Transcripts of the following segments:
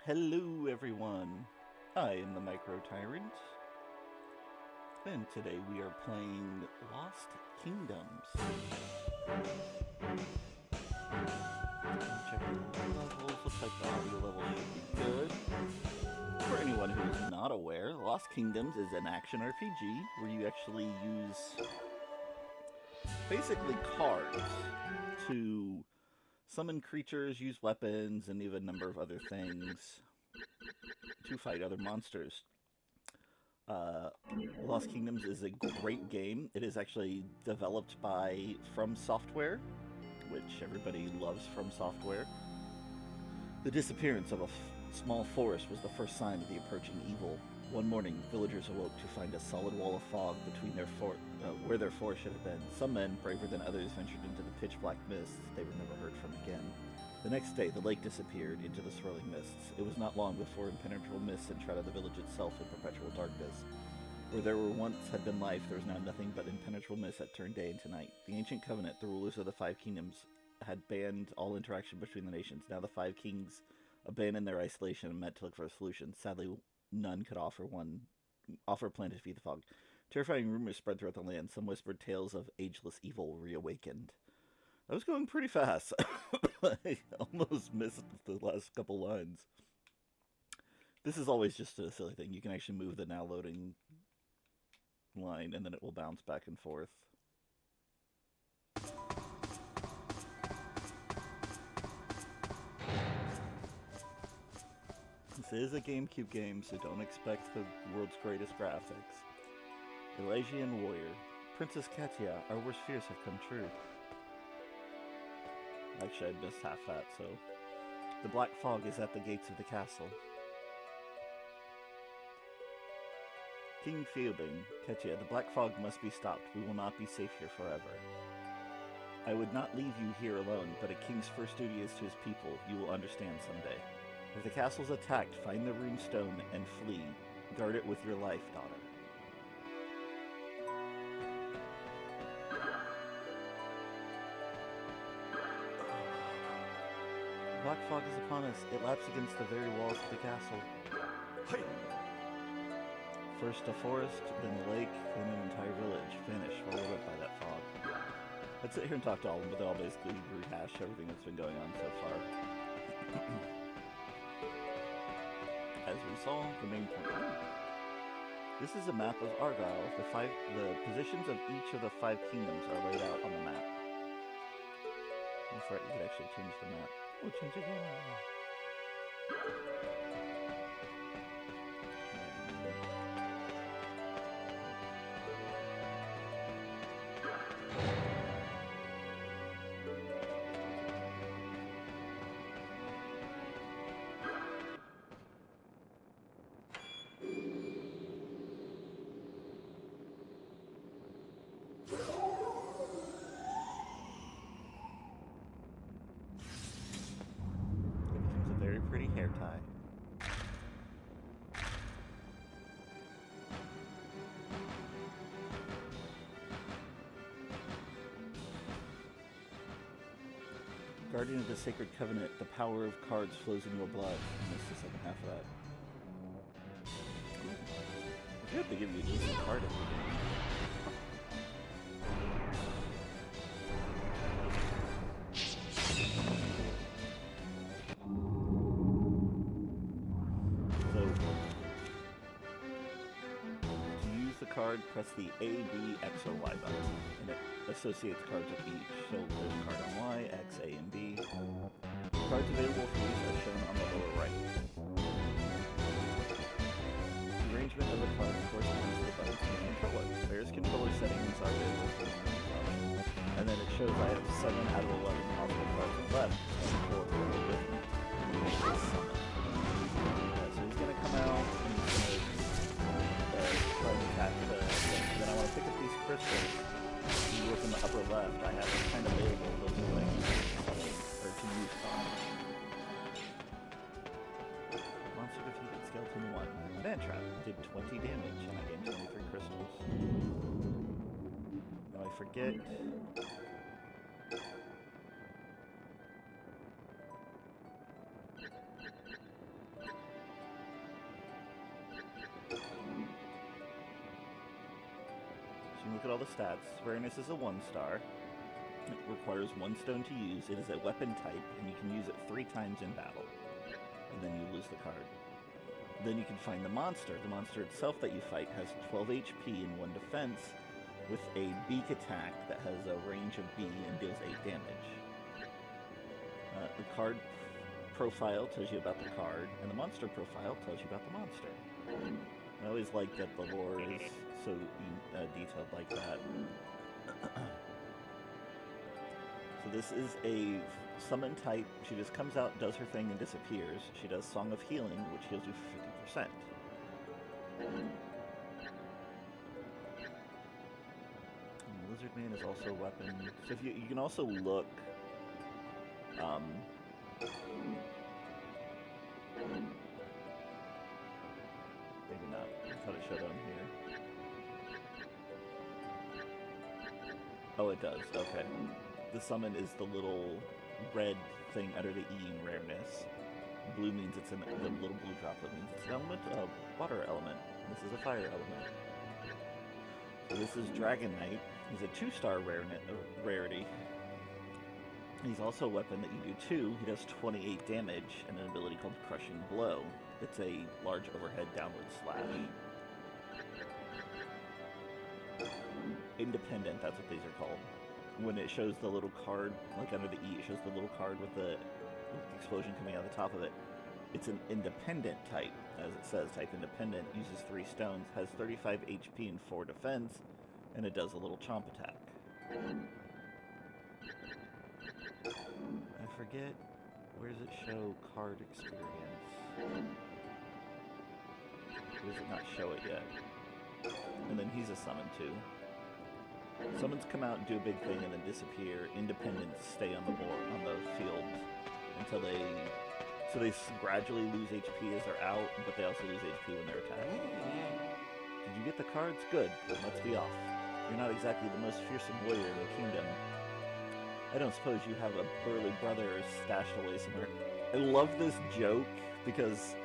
Hello, everyone. I am the Micro Tyrant, and today we are playing Lost Kingdoms. Check the levels. Looks like the audio level should be good. For anyone who is not aware, Lost Kingdoms is an action RPG where you actually use basically cards to summon creatures, use weapons, and even a number of other things to fight other monsters. Lost Kingdoms is a great game. It is actually developed by From Software, which everybody loves From Software. The disappearance of a small forest was the first sign of the approaching evil. One morning, villagers awoke to find a solid wall of fog between where their forest should have been. Some men, braver than others, ventured into the pitch-black mists. They were never heard from again. The next day, the lake disappeared into the swirling mists. It was not long before impenetrable mists enshrouded the village itself in perpetual darkness. Where there once had been life, there was now nothing but impenetrable mists that turned day into night. The ancient covenant, the rulers of the five kingdoms, had banned all interaction between the nations. Now the five kings abandoned their isolation and met to look for a solution. Sadly, none could offer a plan to defeat the fog. Terrifying rumors spread throughout the land. Some whispered tales of ageless evil reawakened. I was going pretty fast. I almost missed the last couple lines. This is always just a silly thing. You can actually move the now loading line and then it will bounce back and forth. This is a GameCube game, so don't expect the world's greatest graphics. Elysian Warrior. Princess Katia, our worst fears have come true. Actually, I missed half that, so... The black fog is at the gates of the castle. King Theoden, Katia, the black fog must be stopped. We will not be safe here forever. I would not leave you here alone, but a king's first duty is to his people. You will understand someday. If the castle's attacked, find the runestone and flee. Guard it with your life, daughter. Black fog is upon us. It laps against the very walls of the castle. Hey. First a forest, then a lake, then an entire village. Vanished, swallowed up by that fog. I'd sit here and talk to all of them, but they'll basically rehash everything that's been going on so far. As we saw, the main point. This is a map of Argyle. The positions of each of the five kingdoms are laid out on the map. That's right, you could actually change the map. Oh, change it again. Very pretty hair tie. Guardian of the Sacred Covenant, the power of cards flows in your blood. I missed the second half of that. I have to give you a decent card at the beginning. Card, press the A, B, X, or Y button, and it associates cards with each. So there's a card on Y, X, A, and B. Cards available for use are shown on the lower right. The arrangement of the cards corresponds to the buttons in the controller. Various controller settings are available for the controller. And then it shows I have 7 out of 11 possible cards left, and 4 with me. So he's going to come out, and he's going to try to attack the thing. Then I want to pick up these crystals. If you look in the upper left, I have them kind of available. Those are like or to use on. Monster defeated, skeleton 1. Man trap did 20 damage, and I gained 23 crystals. Now I forget. Look at all the stats. Rareness is a 1-star. It requires 1 stone to use. It is a weapon type, and you can use it 3 times in battle. And then you lose the card. Then you can find the monster. The monster itself that you fight has 12 HP and 1 defense, with a beak attack that has a range of B and deals 8 damage. The card profile tells you about the card, and the monster profile tells you about the monster. I always like that the lore is so detailed like that. So this is a summon type. She just comes out, does her thing, and disappears. She does Song of Healing, which heals you for 50%. And Lizard Man is also a weapon. So if you can also look. Maybe not. I thought it showed on here. Oh, it does. Okay. The summon is the little red thing under the E in rareness. Blue means it's the little blue droplet means it's an element, a water element. This is a fire element. So this is Dragon Knight. He's a 2-star rarity. He's also a weapon that you do too. He does 28 damage and an ability called Crushing Blow. It's a large overhead downward slash. Independent, that's what these are called. When it shows the little card, like under the E, it shows the little card with the explosion coming out of the top of it. It's an independent type, as it says, type independent, uses 3 stones, has 35 HP and 4 defense, and it does a little chomp attack. I forget, where does it show card experience? Or does it not show it yet? And then he's a summon too. Summons come out and do a big thing and then disappear. Independents stay on the board, on the field, until they... So they gradually lose HP as they're out, but they also lose HP when they're attacked. Did you get the cards? Good. Then let's be off. You're not exactly the most fearsome warrior in the kingdom. I don't suppose you have a burly brother stashed away somewhere. I love this joke because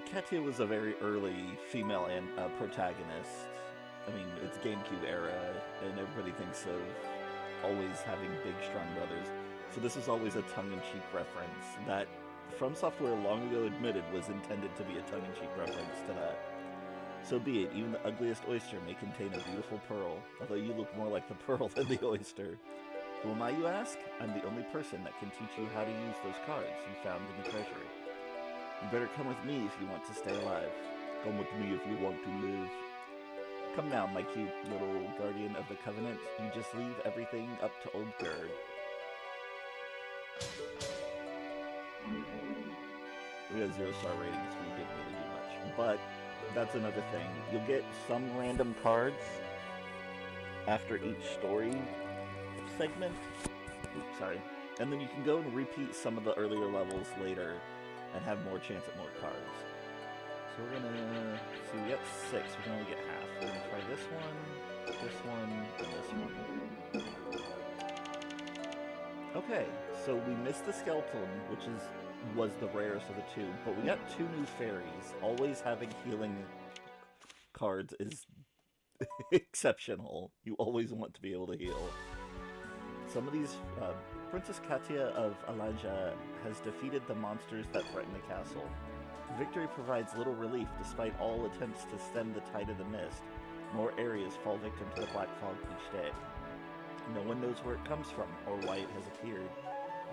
Katia was a very early female protagonist. I mean, it's GameCube era, and everybody thinks of always having big, strong brothers. So this was always a tongue-in-cheek reference that From Software long ago admitted was intended to be a tongue-in-cheek reference to that. So be it, even the ugliest oyster may contain a beautiful pearl, although you look more like the pearl than the oyster. Who am I, you ask? I'm the only person that can teach you how to use those cards you found in the treasury. You better come with me if you want to stay alive. Come with me if you want to live. Come now, my cute little guardian of the covenant. You just leave everything up to old Gerd. We got 0-star ratings, we didn't really do much. But that's another thing. You'll get some random cards after each story segment. Oops, sorry. And then you can go and repeat some of the earlier levels later and have more chance at more cards. So we're gonna see, we got 6, we can only get half. We're gonna try this one, and this one. Okay, so we missed the skeleton, which was the rarest of the 2, but we got 2 new fairies. Always having healing cards is exceptional. You always want to be able to heal. Some of these, Princess Katia of Elijah has defeated the monsters that threaten the castle. Victory provides little relief despite all attempts to stem the tide of the mist. More areas fall victim to the black fog each day. No one knows where it comes from or why it has appeared.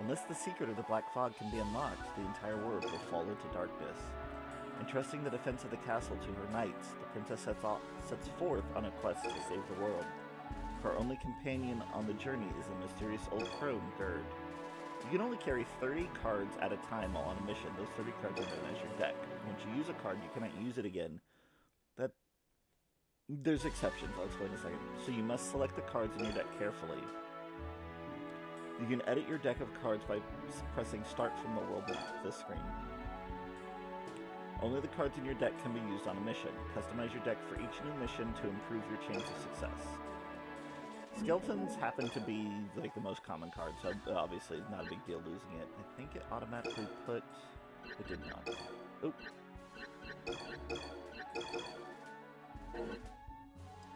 Unless the secret of the black fog can be unlocked, the entire world will fall into darkness. Entrusting the defense of the castle to her knights, the princess sets forth on a quest to save the world. Her only companion on the journey is the mysterious old crone, Gerd. You can only carry 30 cards at a time while on a mission. Those 30 cards are known as your deck. Once you use a card, you cannot use it again. There's exceptions, I'll explain in a second. So you must select the cards in your deck carefully. You can edit your deck of cards by pressing Start from the world map, this screen. Only the cards in your deck can be used on a mission. Customize your deck for each new mission to improve your chance of success. Skeletons happen to be like the most common card, so obviously it's not a big deal losing it. I think it automatically put... It did not. Oop.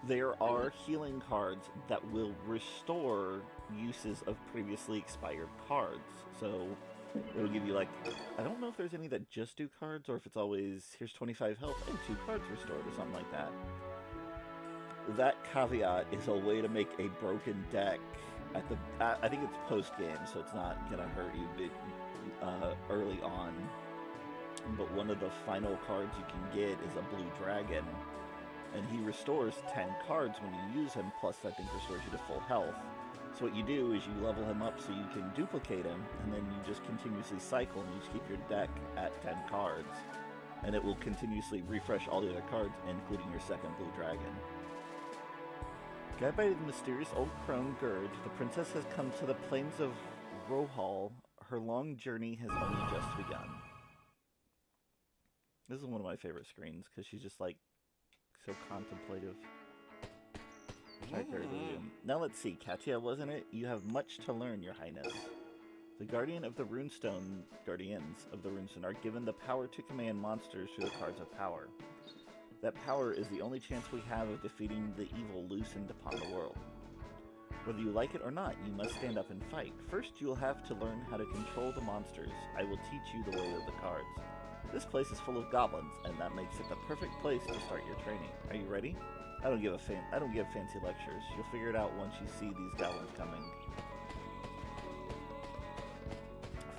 There are healing cards that will restore uses of previously expired cards. So it'll give you like... I don't know if there's any that just do cards, or if it's always, here's 25 health and 2 cards restored, or something like that. That caveat is a way to make a broken deck at the... I think it's post-game, so it's not going to hurt you big, early on. But one of the final cards you can get is a blue dragon. And he restores 10 cards when you use him, plus I think restores you to full health. So what you do is you level him up so you can duplicate him, and then you just continuously cycle and you just keep your deck at 10 cards. and it will continuously refresh all the other cards, including your second blue dragon. Guided by the mysterious old crone Gurd, the princess has come to the plains of Rohal. Her long journey has only just begun. This is one of my favorite screens, because she's just like, so contemplative. Now let's see, Katia, wasn't it? You have much to learn, Your Highness. The Guardians of the Runestone are given the power to command monsters through the cards of power. That power is the only chance we have of defeating the evil loosened upon the world. Whether you like it or not, you must stand up and fight. First, you will have to learn how to control the monsters. I will teach you the way of the cards. This place is full of goblins, and that makes it the perfect place to start your training. Are you ready? I don't give fancy lectures. You'll figure it out once you see these goblins coming.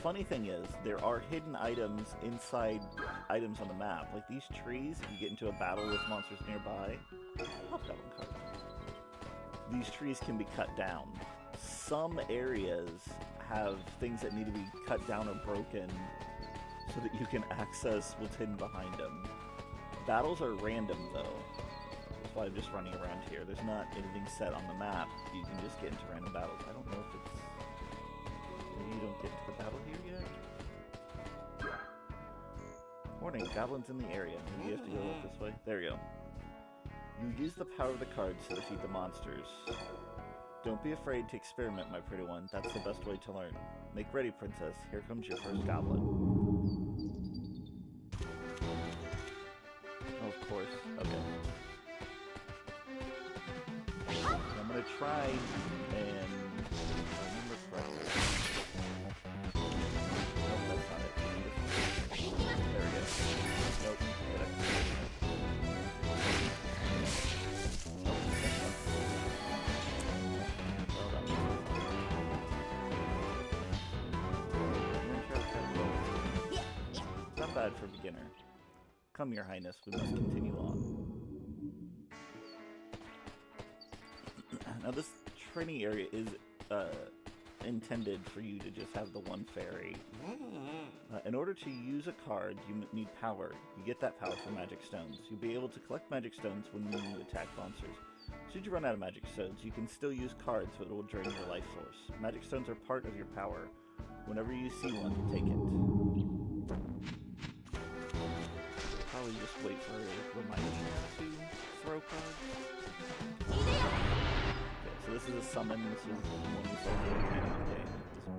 Funny thing is, there are hidden items inside items on the map. Like these trees, if you get into a battle with monsters nearby. Hobgoblin card. These trees can be cut down. Some areas have things that need to be cut down or broken so that you can access what's hidden behind them. Battles are random though. That's why I'm just running around here. There's not anything set on the map. You can just get into random battles. I don't know if it's... Maybe you don't get to the battle here yet? Warning, goblins in the area. Maybe you have to go up this way. There you go. You use the power of the cards to defeat the monsters. Don't be afraid to experiment, my pretty one. That's the best way to learn. Make ready, princess. Here comes your first goblin. Oh, of course. Okay. I'm gonna try and... remember correctly. Nope, that's not it. There we go. Nope. Not bad for a beginner. Come, Your Highness, we must continue on. Now this training area is intended for you to just have the one fairy. In order to use a card, you need power. You get that power from magic stones. You'll be able to collect magic stones when you attack monsters. Should you run out of magic stones, you can still use cards, but it will drain your life force. Magic stones are part of your power. Whenever you see one, take it. Probably just wait for a reminder to throw cards. Okay, so this is a summon. This is the one we saw at the beginning of the game.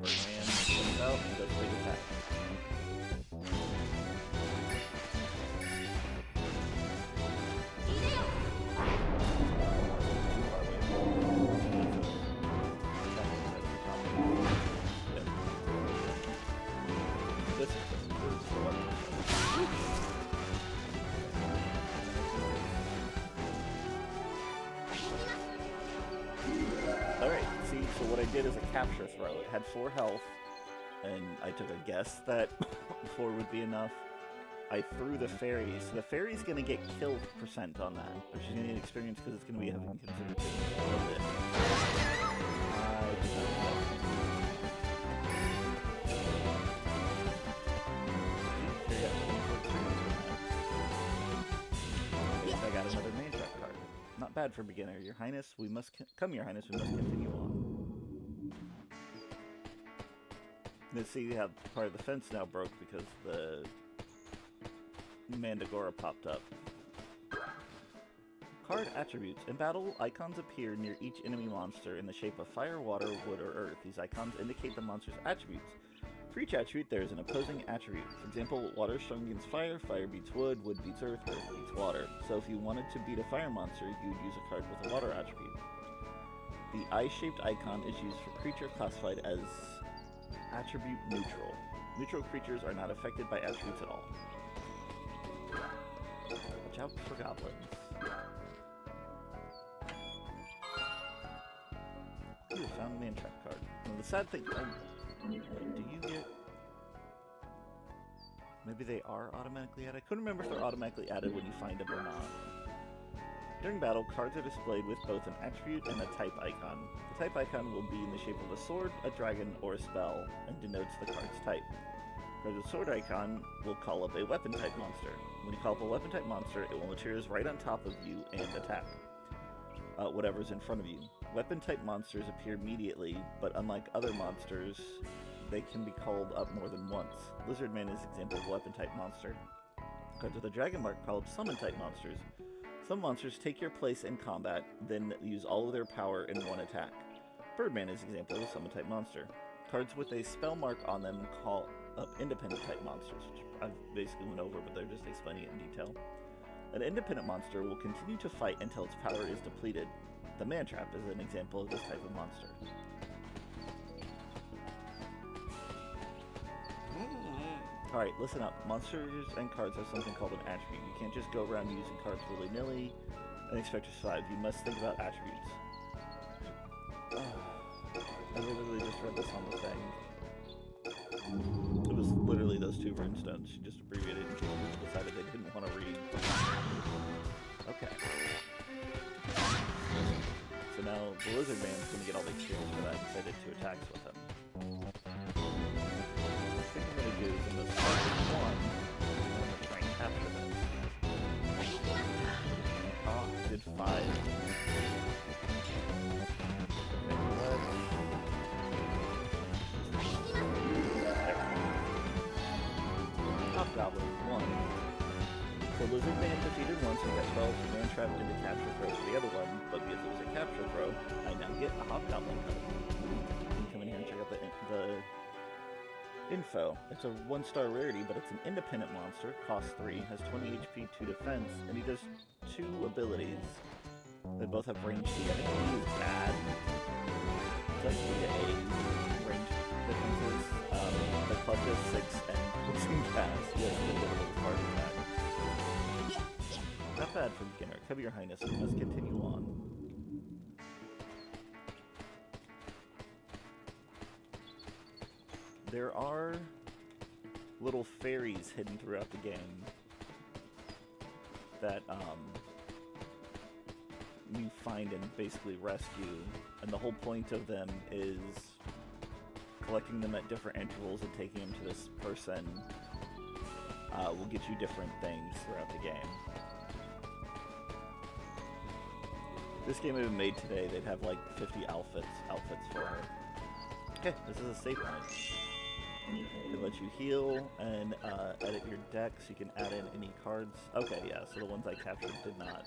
This Birdman comes out and does big attack. Alright, see, so what I did is a capture throw. It had 4 health, and I took a guess that 4 would be enough. I threw the fairy, so the fairy's gonna get killed % on that. But she's gonna get experience because it's gonna be having considered a little bit. I got another main track card. Not bad for beginner. Your Highness, we must come. Your Highness, we must continue on. Let's see how part of the fence now broke because the Mandagora popped up. Card attributes. In battle, icons appear near each enemy monster in the shape of fire, water, wood, or earth. These icons indicate the monster's attributes. For each attribute, there is an opposing attribute. For example, water is strong against fire, fire beats wood, wood beats earth, earth beats water. So if you wanted to beat a fire monster, you would use a card with a water attribute. The eye-shaped icon is used for creature classified as attribute neutral. Neutral creatures are not affected by attributes at all. Watch out for goblins. Ooh, found a man trap card. Now, the sad thing... do you get... Maybe they are automatically added? I couldn't remember if they're automatically added when you find them or not. During battle, cards are displayed with both an attribute and a type icon. The type icon will be in the shape of a sword, a dragon, or a spell, and denotes the card's type. Cards with sword icon will call up a weapon type monster. When you call up a weapon type monster, it will materialize right on top of you and attack whatever's in front of you. Weapon type monsters appear immediately, but unlike other monsters, they can be called up more than once. Lizardman is an example of a weapon type monster. Cards with a dragon mark call up summon type monsters. Some monsters take your place in combat, then use all of their power in one attack. Birdman is an example of a summon type monster. Cards with a spell mark on them call up independent type monsters, which I've basically went over, but they're just explaining it in detail. An independent monster will continue to fight until its power is depleted. The Man-Trap is an example of this type of monster. Alright, listen up. Monsters and cards have something called an attribute. You can't just go around using cards willy-nilly and expect to survive. You must think about attributes. I literally just read this on the thing. It was literally those two runestones. She just abbreviated in case people decided they didn't want to read. Okay. So now the lizard man's going to get all the experience for that because I did 2 attacks with him. I think I'm going to do is I'm going to start with 1, and I'm going to try and capture them. Oh, did 5. Goblin 1. So Lizard Man defeated once and got 12 Man trapped into capture throw for the other one, but because it was a capture throw, I now get a Hobgoblin card. You can come in here and check out the info. It's a 1-star rarity, but it's an independent monster, costs 3, has 20 HP, 2 defense, and he does 2 abilities that both have range D. I think he is bad. It's like D to A range differences. The club does 6 and Quicksand Pass. Yes, a little bit of a party pack. Not bad for beginner. Cover your highness, we must continue on. There are little fairies hidden throughout the game that you find and basically rescue, and the whole point of them is collecting them at different intervals and taking them to this person will get you different things throughout the game. If this game had been made today, they'd have like 50 outfits for her. Okay, this is a save point. It lets you heal and edit your deck so you can add in any cards. Okay, yeah, so the ones I captured did not.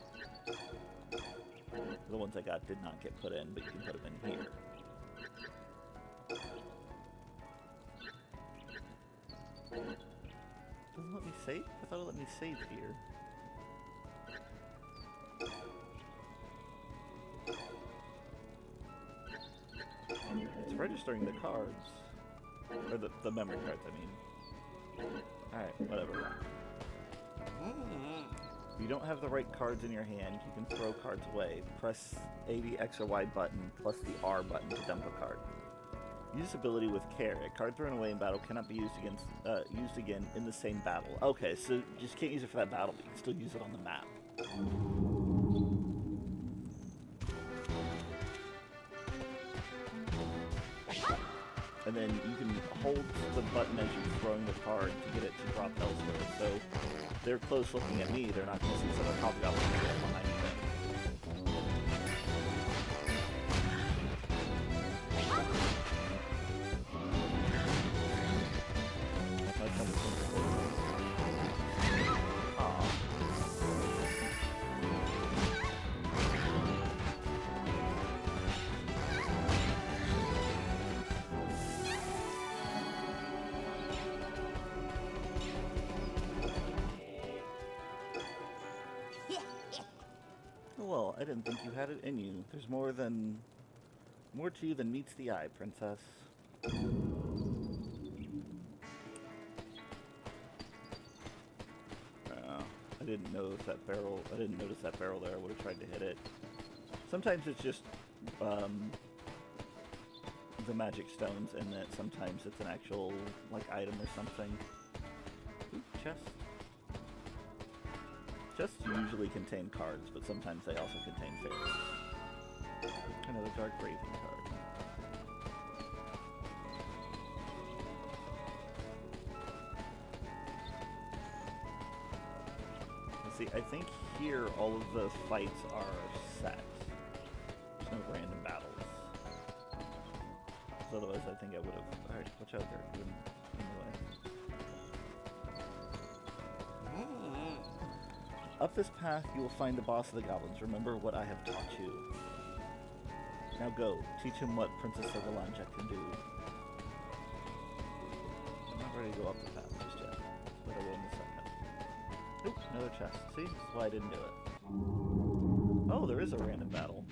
The ones I got did not get put in, but you can put them in here. Doesn't let me save? I thought it let me save here. It's registering the cards. Or the memory cards, I mean. Alright, whatever. If you don't have the right cards in your hand, you can throw cards away. Press A, the X or Y button, plus the R button to dump a card. Use this ability with care. A card thrown away in battle cannot be used again in the same battle. Okay, so you just can't use it for that battle, but you can still use it on the map. And then you can hold the button as you're throwing the card to get it to drop elsewhere. So they're close looking at me, they're not going to see some of the Hobgoblin behind them. Well, I didn't think you had it in you. There's more to you than meets the eye, princess. I didn't notice that barrel there. I would have tried to hit it. Sometimes it's just the magic stones in it. Sometimes it's an actual like item or something. Ooh, chest. Chests usually contain cards, but sometimes they also contain fairies. Another Dark Raven card. I think here all of the fights are set. There's no random battles. So otherwise I think I would have... Alright, watch out there. You're in the way. Up this path you will find the boss of the goblins. Remember what I have taught you. Now go, teach him what Princess Servalanja can do. I'm not ready to go up the path just yet, but I will in a second. Oop, another chest. See? That's why I didn't do it. Oh, there is a random battle.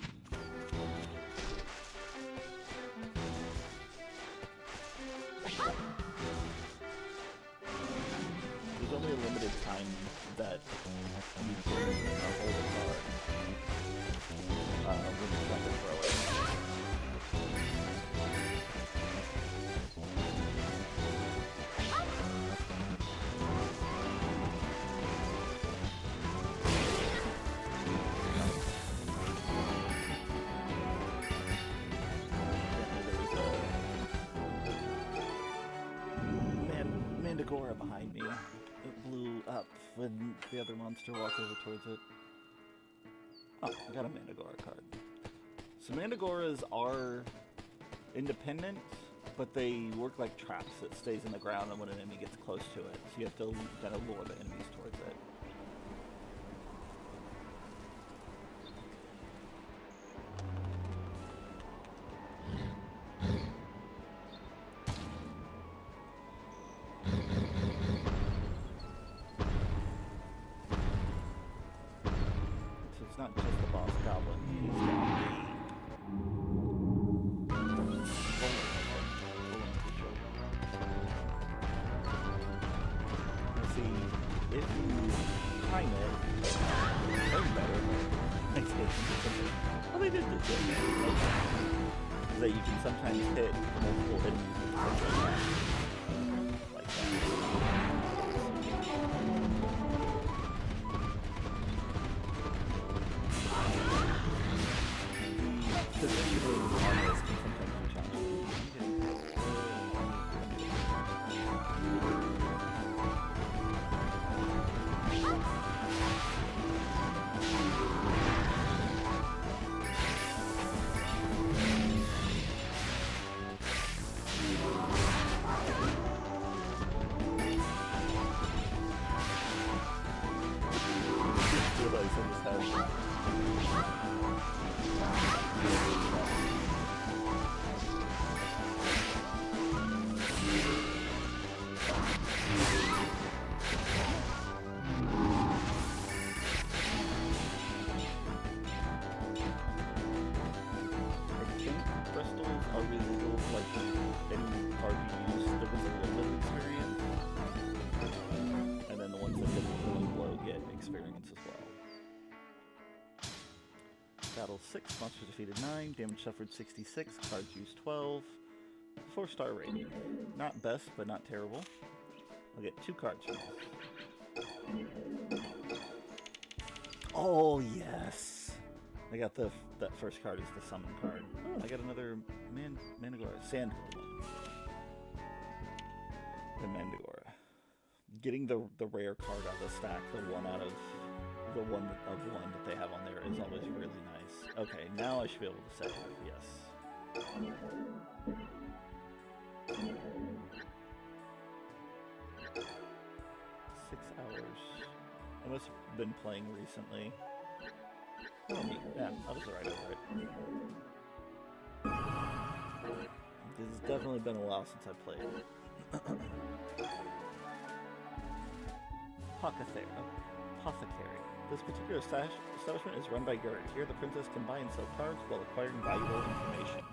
There's only a limited time that you can hold a card when you're trying to throw it. Mandragora behind me. It blew up when the other monster walked over towards it. Oh, I got a Mandragora card. So Mandragoras are independent, but they work like traps. It stays in the ground and when an enemy gets close to it. So you have to kind of lure the enemies towards it. Not just the boss goblin, he's got the see, if you time it, it's better. Well, they did this good. That you can sometimes hit multiple enemies like that. Battle 6, monsters defeated 9, damage suffered 66, cards used 12, 4-star rating. Not best, but not terrible. I'll get 2 cards from this. Oh, yes! I got that first card is the summon card. Oh, I got another Mandragora, Sand Golem. The Mandragora. Getting the rare card out of the stack, the one of one that they have on there is always really nice. Okay, now I should be able to save. Yes. 6 hours. I must have been playing recently. Oh, neat. Yeah, I was right over it. It's definitely been a while since I played. Apothecary. This particular establishment is run by Gerd. Here the princess can buy and sell cards while acquiring valuable information.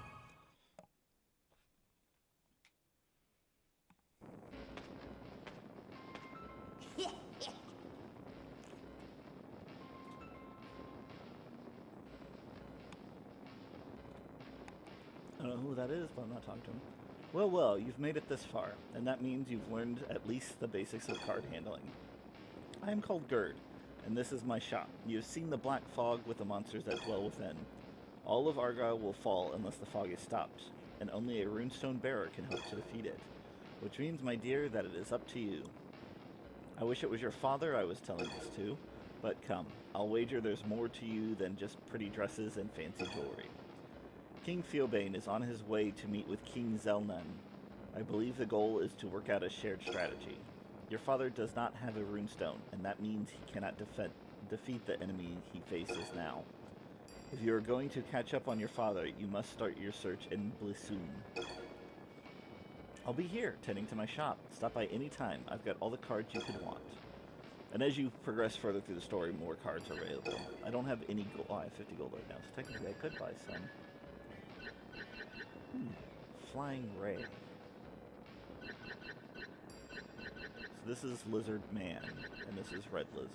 I don't know who that is, but I'm not talking to him. Well, you've made it this far, and that means you've learned at least the basics of card handling. I am called Gerd, and this is my shop. You have seen the black fog with the monsters that dwell within. All of Argyll will fall unless the fog is stopped, and only a runestone bearer can hope to defeat it. Which means, my dear, that it is up to you. I wish it was your father I was telling this to. But come, I'll wager there's more to you than just pretty dresses and fancy jewelry. King Theobane is on his way to meet with King Zelnan. I believe the goal is to work out a shared strategy. Your father does not have a runestone, and that means he cannot defeat the enemy he faces now. If you are going to catch up on your father, you must start your search in Blissoon. I'll be here, tending to my shop. Stop by any time. I've got all the cards you could want. And as you progress further through the story, more cards are available. I don't have any gold. Oh, I have 50 gold right now, so technically I could buy some. Flying Ray. So this is Lizard Man, and this is Red Lizard.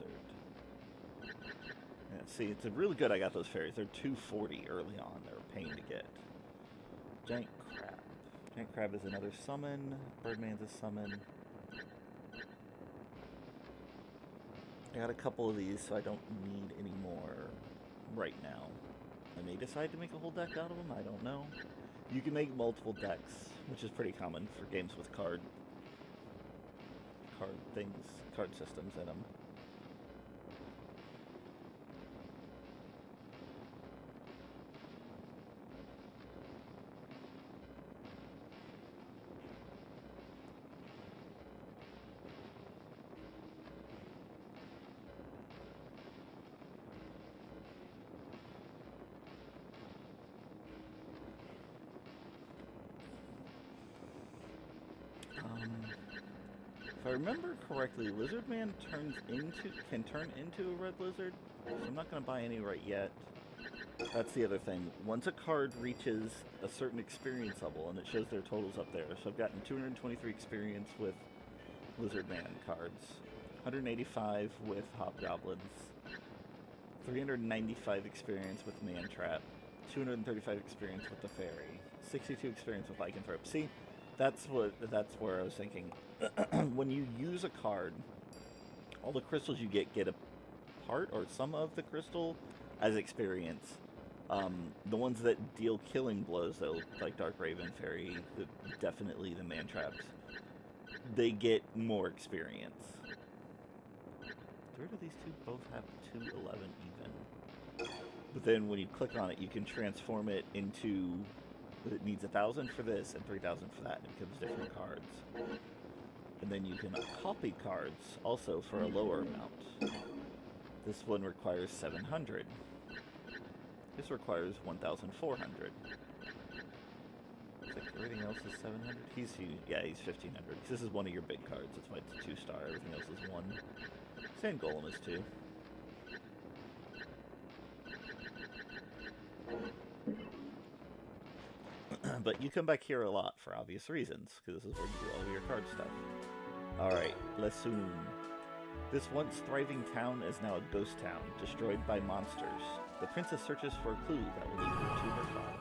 Yeah, see, it's really good I got those fairies. They're 240 early on. They're a pain to get. Giant Crab. Giant Crab is another summon. Birdman's a summon. I got a couple of these, so I don't need any more right now. I may decide to make a whole deck out of them. I don't know. You can make multiple decks, which is pretty common for games with card systems in them. If I remember correctly, Lizard Man can turn into a red lizard, so I'm not going to buy any right yet. That's the other thing. Once a card reaches a certain experience level, and it shows their totals up there, so I've gotten 223 experience with Lizard Man cards, 185 with Hobgoblins, 395 experience with Mantrap, 235 experience with the Fairy, 62 experience with Lycanthrope. See? That's where I was thinking. When you use a card, all the crystals you get a part or some of the crystal as experience. The ones that deal killing blows, though, like Dark Raven, Fairy, definitely the Mantraps, they get more experience. Where do these two both have 211 even? But then when you click on it, you can transform it into... It needs 1,000 for this and 3,000 for that. It becomes different cards. And then you can copy cards also for a lower amount. This one requires 700. This requires 1,400. Looks like everything else is 700. He's 1,500. This is one of your big cards. That's why it's a 2-star. Everything else is 1. Sand Golem is 2. But you come back here a lot for obvious reasons, because this is where you do all of your card stuff. Alright, Lessoon. This once thriving town is now a ghost town, destroyed by monsters. The princess searches for a clue that will lead her to her father.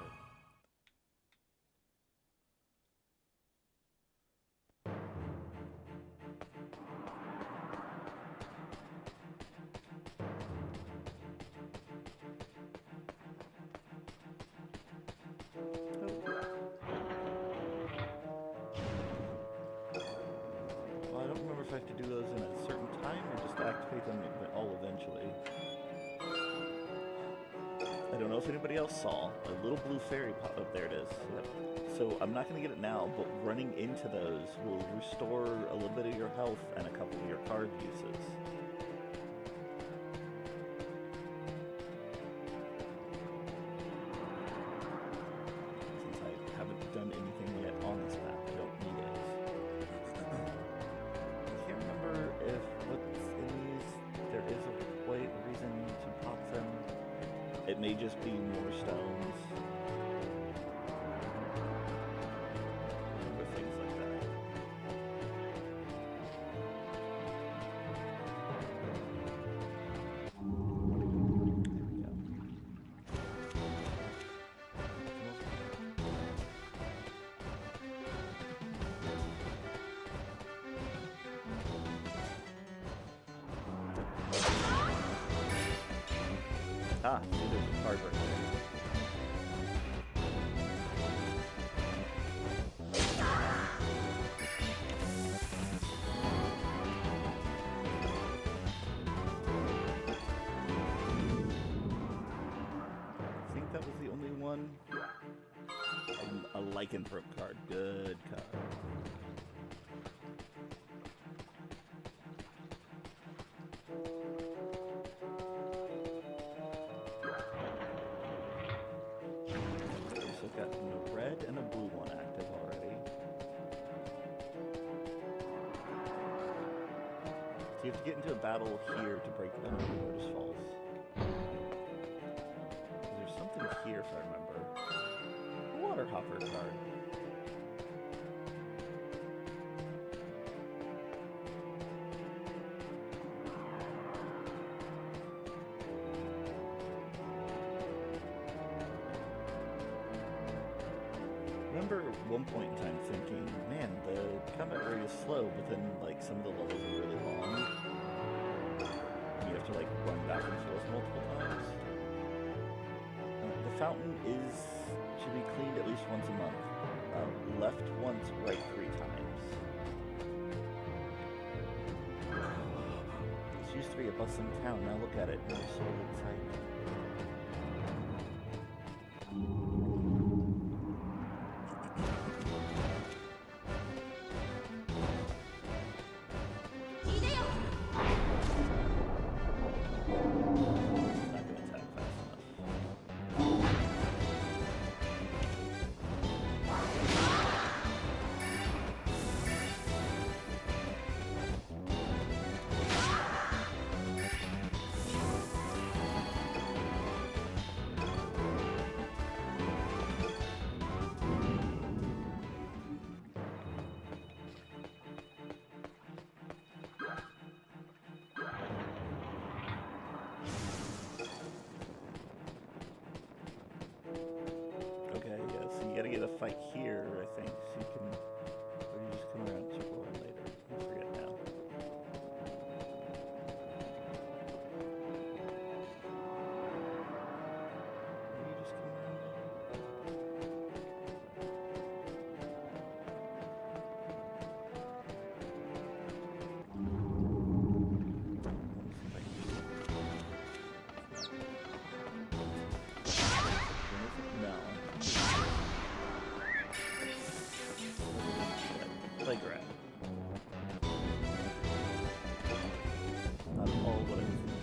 I have to do those in a certain time or just activate them all eventually. I don't know if anybody else saw a little blue fairy pop up. There it is. Yep. So I'm not going to get it now, but running into those will restore a little bit of your health and a couple of your card uses. Since I haven't done anything yet on this map, I don't need it. If what's in these, there is a reason to pop them. It may just be more stones. Or things like that. Ah, see, there's a card right there. A lycanthrope card. Good card. So I've got a red and a blue one active already. So you have to get into a battle here to break them. Notice falls. There's something here if I remember. A water hopper card. Remember at one point in time thinking, man, the combat rate is slow, but then like some of the levels are really long. And you have to like run back and forth multiple times. The fountain should be cleaned at least once a month. Left once, right 3 times. This used to be a bustling town, now look at it, no soul in sight. You gotta get a fight here, I think, so you can... Or you just come around and circle around later. I forget now. Maybe you just come around playground. Not all what I was thinking.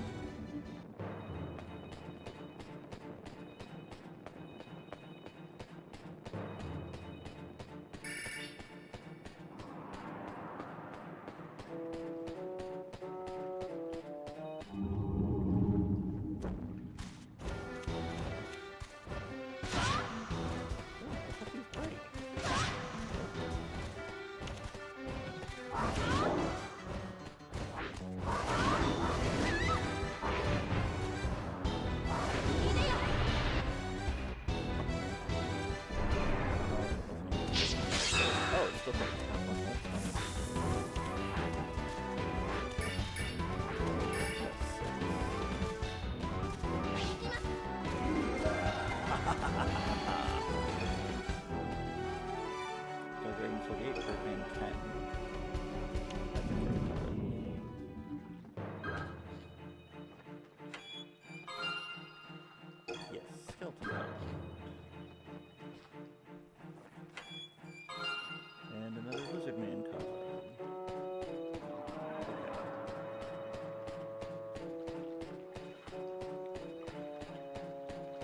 And another lizard man card.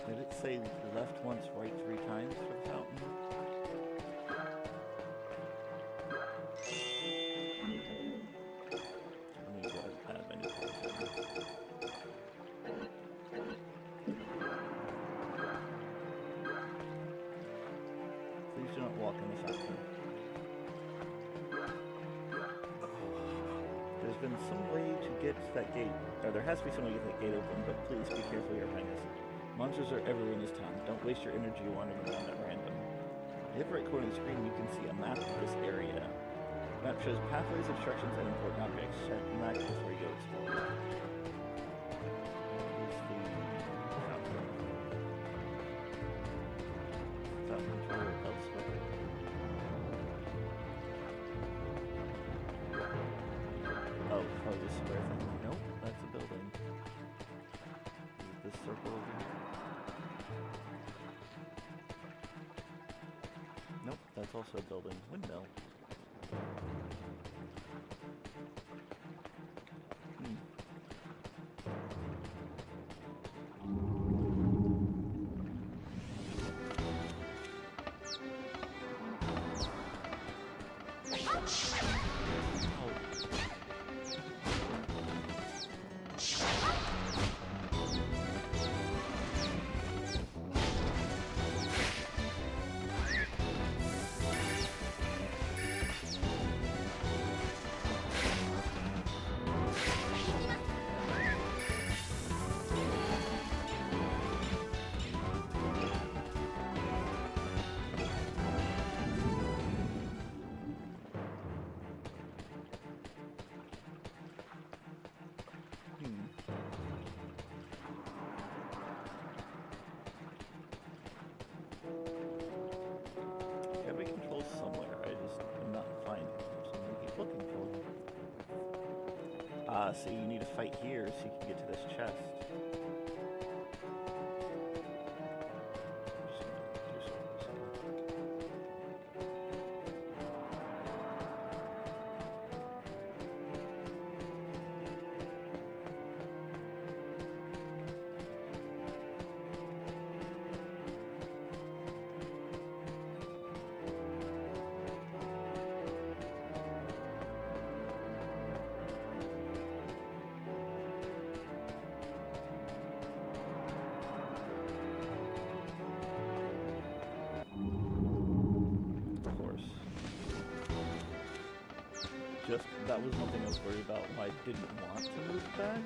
Okay. Did it say left once, right 3 times for the fountain? Let me go ahead and add my new card. Please do not walk in the fountain. There's been some way to get to that gate, or there has to be some way to get that gate open, but please be careful, Your Highness. Monsters are everywhere in this town. Don't waste your energy wandering around at random. In the upper right corner of the screen, you can see a map of this area. The map shows pathways, obstructions, and important objects. Check the map before you go explore. Oh, probably this square thing. Nope, that's a building. This circle over here. That's also a building. Windmill. Hmm. Gotta be controls somewhere. I just am not finding them, so I'm gonna keep looking for them. Ah, see, you need to fight here so you can get to this chest. Just, that was one thing I was worried about why I didn't want to move back.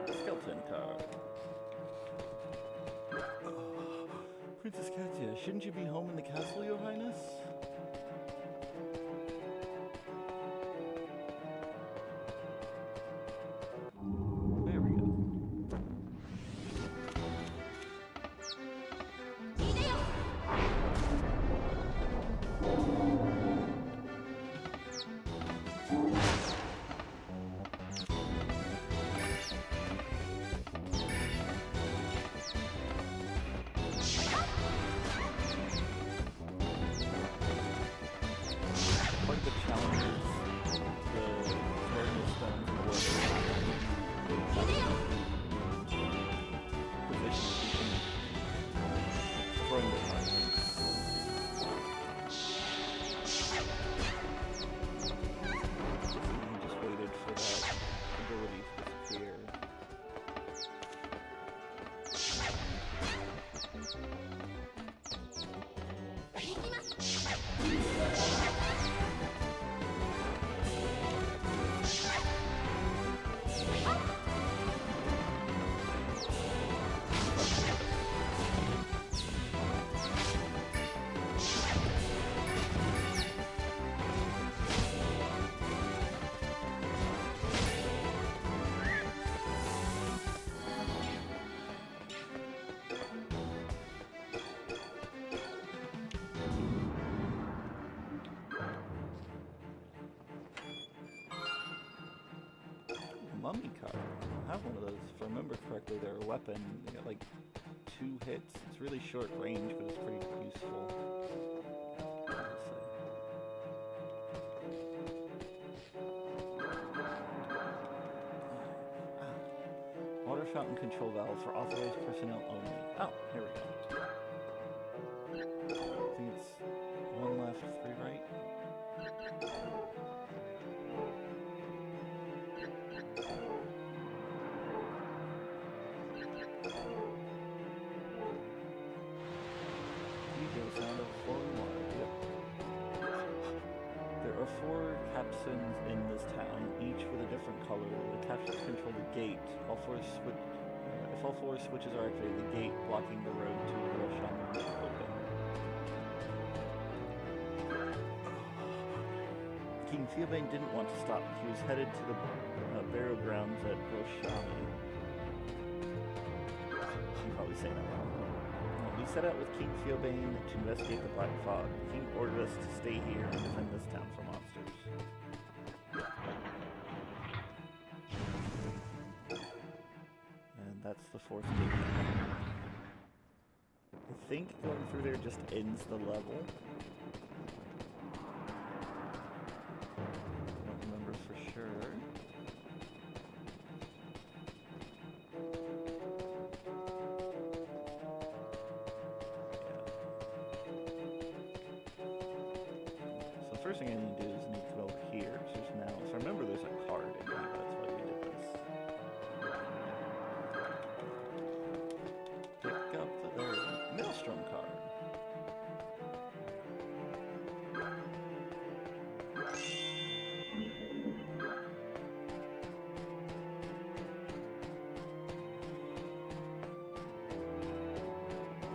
Skeleton car. Princess Katia, shouldn't you be home in the castle, Your Highness? There we go. Part of the challenge is the runestone position throwing the target. He just waited for that ability to disappear. Mummy card. I have one of those. If I remember correctly, they're a weapon. They got like 2 hits. It's really short range, but it's pretty useful. Water fountain control valve for authorized personnel only. Oh, here we go. I think it's 1 left, 3 right. capstans in this town, each with a different color. The capstans control the gate. If all four switches are activated, the gate blocking the road to Roshaman will open. King Theobane didn't want to stop. He was headed to the burial grounds at Roshami. I'm probably saying that wrong. We set out with King Theobane to investigate the Black Fog. The king ordered us to stay here and defend this town from monsters. And that's the fourth gate. I think going through there just ends the level. I don't remember for sure. First thing I need to do is need to go over here. So there's now, if I remember, there's a card in here. That's why we did this. Pick up the Maelstrom card.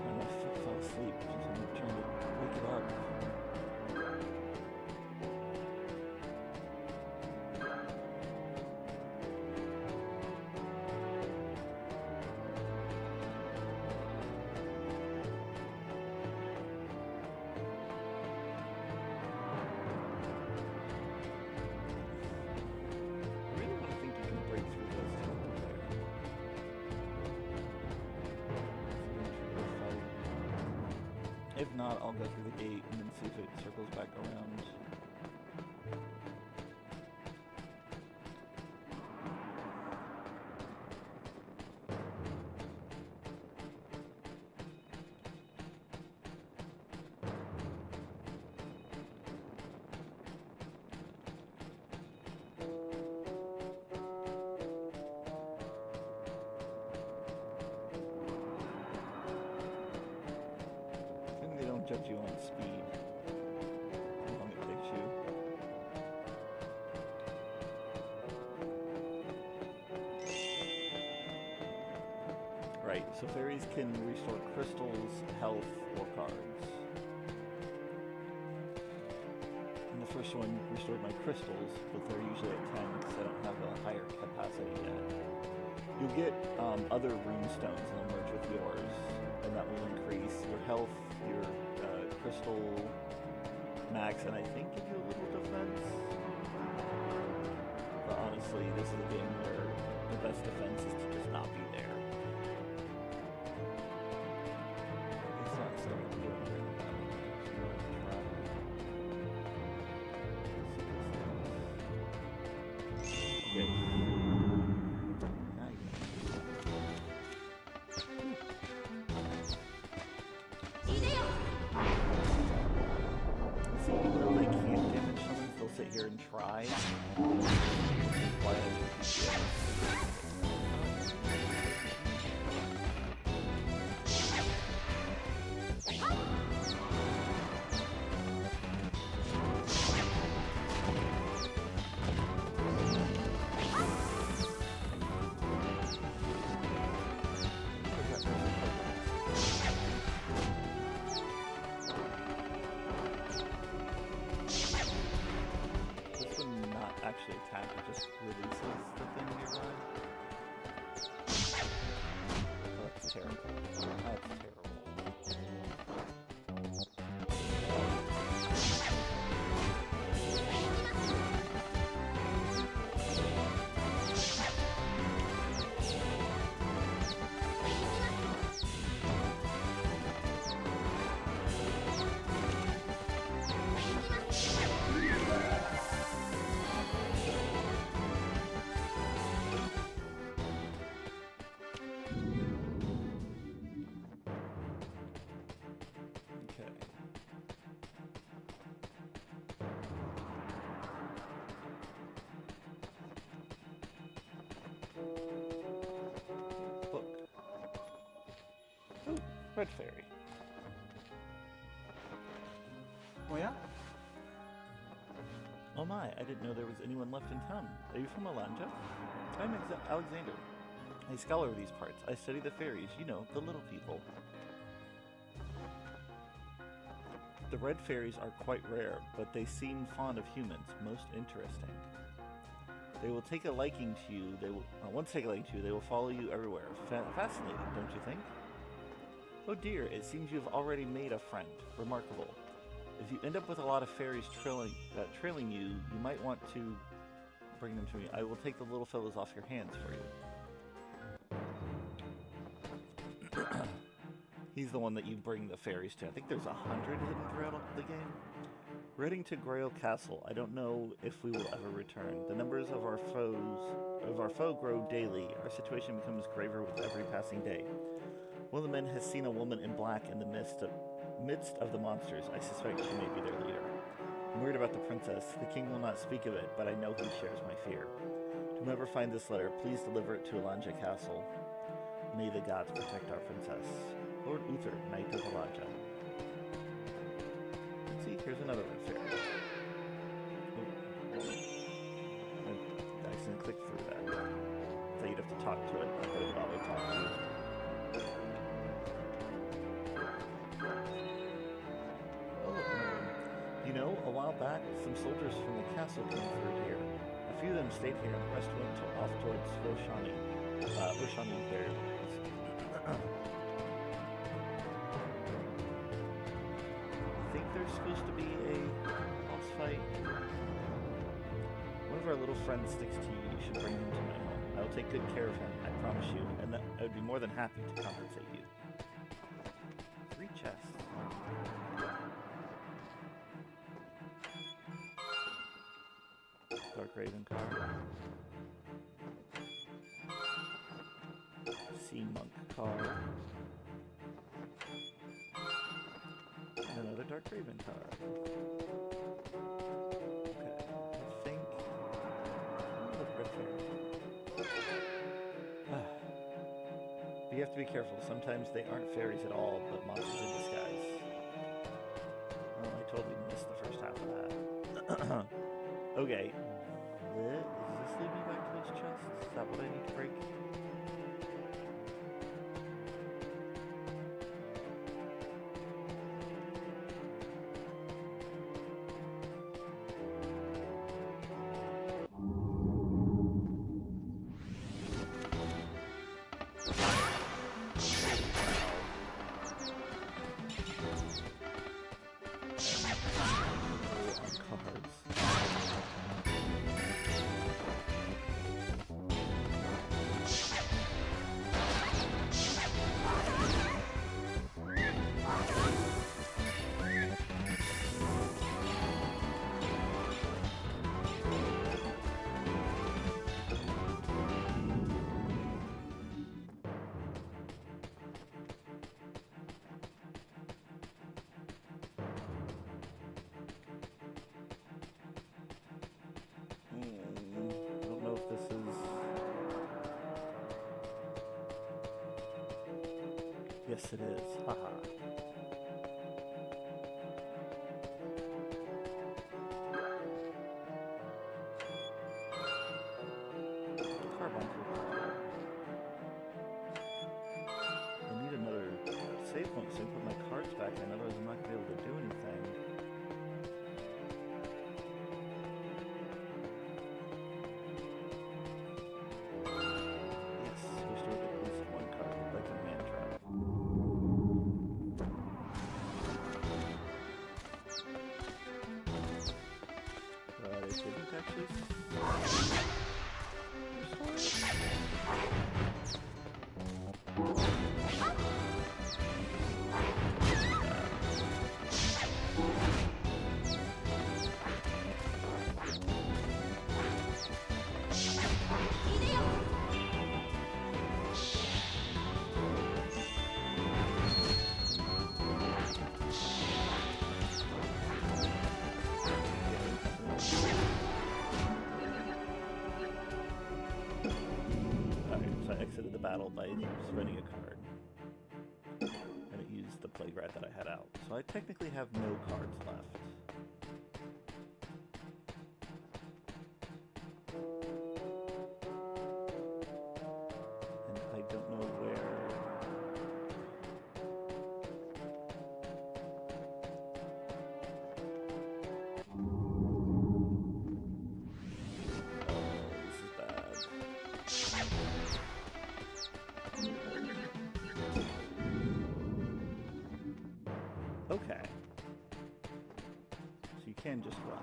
And my foot fell asleep because I'm trying to wake it up. If not, I'll go through the gate and then see if it circles back around. Judge you on speed. How long it takes you. Right, so fairies can restore crystals, health, or cards. And the first one restored my crystals, but they're usually at 10 because I don't have a higher capacity yet. You'll get other runestones and they'll merge with yours, and that will increase your health, your crystal max, and I think give you a little defense. But honestly, this is a game where the best defense is to just not be there. It's not starting to do anything about it. Okay. Sit here and try. Actually attack, it just releases the thing nearby. Oh, that's terrible. That's terrible. Red Fairy. Oh yeah? Oh my, I didn't know there was anyone left in town. Are you from Alanja? I'm Alexander. A scholar of these parts. I study the fairies, you know, the little people. The red fairies are quite rare, but they seem fond of humans. Most interesting. They will take a liking to you. Once take a liking to you, they will follow you everywhere. Fascinating, don't you think? Oh dear, it seems you have already made a friend. Remarkable. If you end up with a lot of fairies trailing you, you might want to bring them to me. I will take the little fellows off your hands for you. He's the one that you bring the fairies to. I think there's 100 hidden throughout the game. We're heading to Grail Castle. I don't know if we will ever return. The numbers of our foe grow daily. Our situation becomes graver with every passing day. One of the men has seen a woman in black in the midst of the monsters. I suspect she may be their leader. I'm worried about the princess. The king will not speak of it, but I know he shares my fear. To whomever find this letter, please deliver it to Alanja Castle. May the gods protect our princess. Lord Uther, Knight of Alanja. See, here's another red fairy. Oh. I accidentally clicked through that. So you'd have to talk to it, but it would always talk to you. Oh, look, another one. You know, a while back, some soldiers from the castle came through here. A few of them stayed here, and the rest went off towards Roshani. Roshani Bear. There's supposed to be a boss fight. One of our little friends sticks to you. You should bring him to my home. I will take good care of him, I promise you, and I would be more than happy to compensate you. 3 chests. Dark Raven card. Sea Monk card. Another Dark Raven card. Okay, I think... Look, red fairy. But you have to be careful. Sometimes they aren't fairies at all, but monsters in disguise. Well, I totally missed the first half of that. Okay. Does this lead me back to those chests? Is that what I need to break? Yes, it is. Haha. Carbon. I need another save point so I can put my cards back in, otherwise I'm not going to be able to do anything. Yes, we still have at least one card, like a man trap. But it didn't actually restore exited the battle by spending a card. And it used the Plague Rat that I had out. So I technically have no cards left. Okay. So you can just run.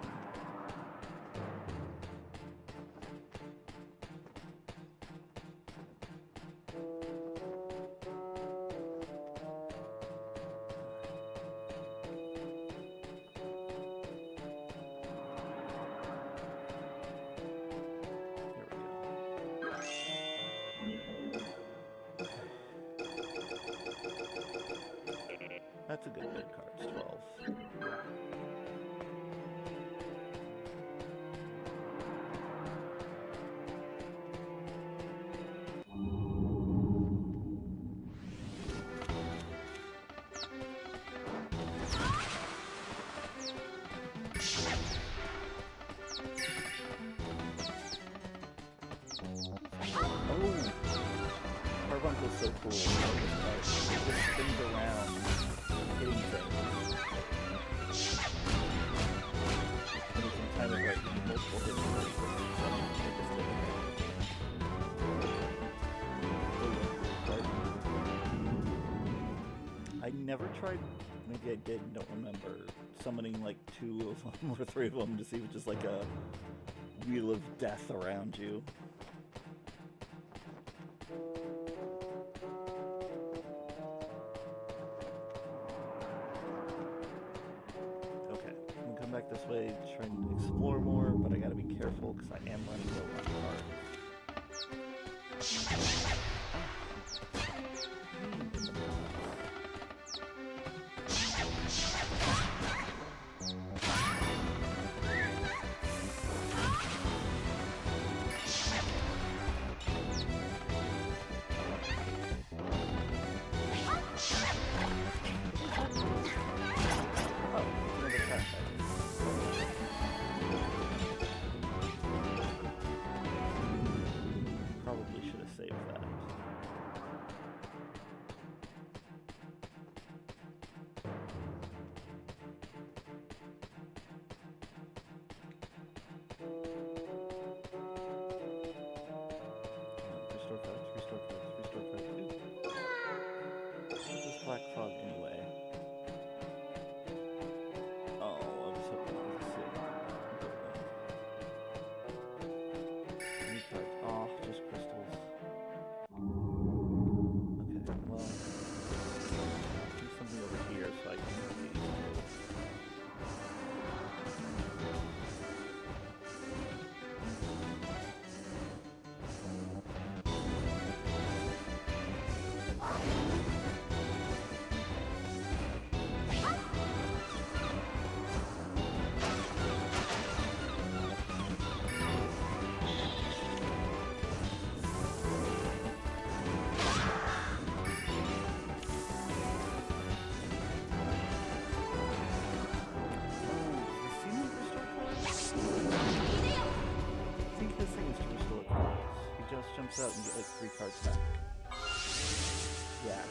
That's a good bit of cards, 12. Oh! Carbuncle's so cool. It just spins around, hitting things. And you can time it right with multiple hits and make I never tried, maybe I did, don't remember, summoning like 2 of them or 3 of them to see if it's just like a wheel of death around you. Okay, I'm gonna come back this way, try and explore more, but I gotta be careful because I am running low on cards. Black fog anyway. Oh, I was hoping I could see. New cards. Oh, just crystals. Okay, well, do something over here so I can see. Jumps out and get like 3 cards back. Yeah.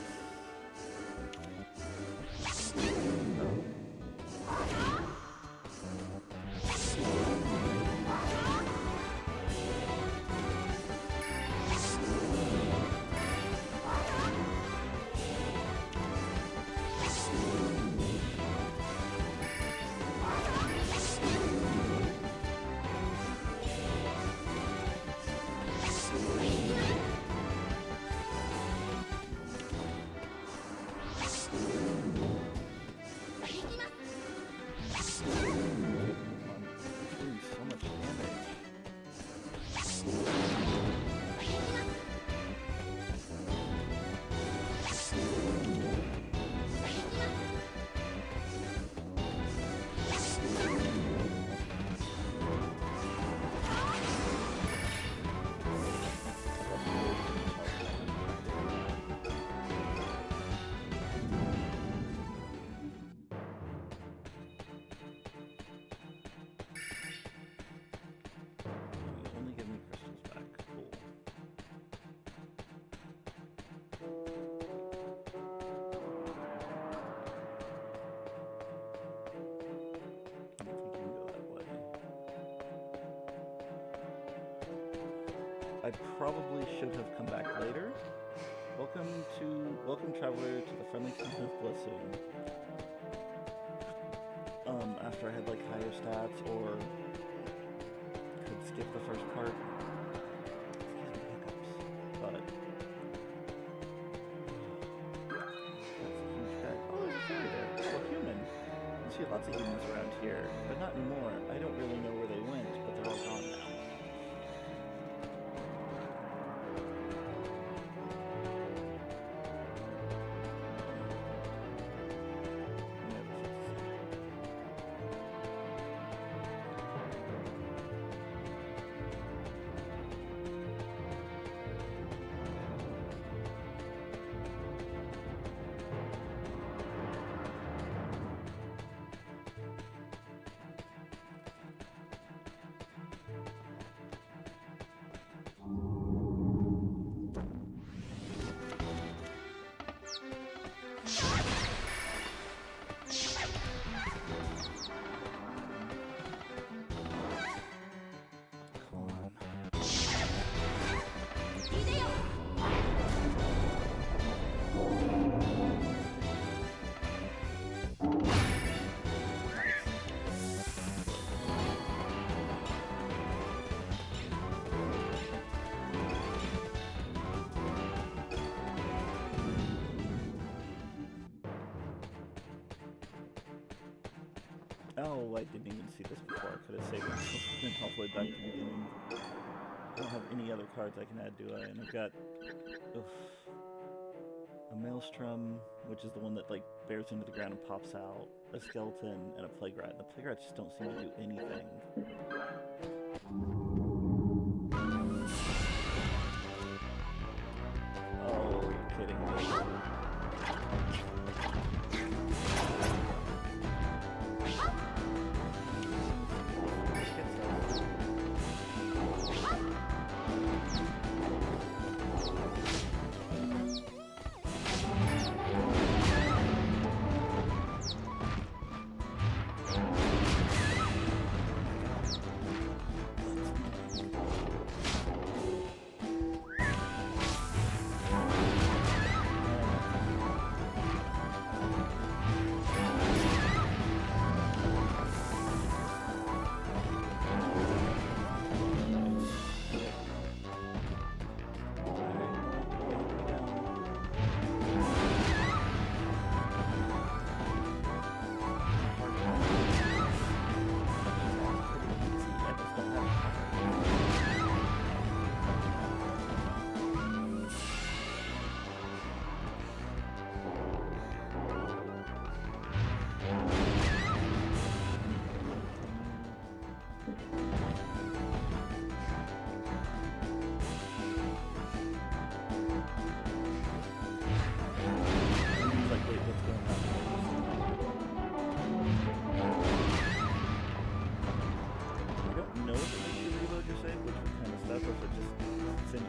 I probably should have come back later. Welcome traveler to the friendly kingdom of Blossom. After I had like higher stats or could skip the first part. Excuse me, hiccups. But that's a huge guy. Oh, there's a fairy there. Well, human. You see lots of humans around here, but not anymore. I don't really know where they went, but they're all gone now. Oh, I didn't even see this before. I could have saved myself and all the way back to the beginning. I don't have any other cards I can add, do I? And I've got a maelstrom, which is the one that like bears into the ground and pops out, a skeleton, and a plague rat. The plague rats just don't seem to do anything. Oh, you're kidding me.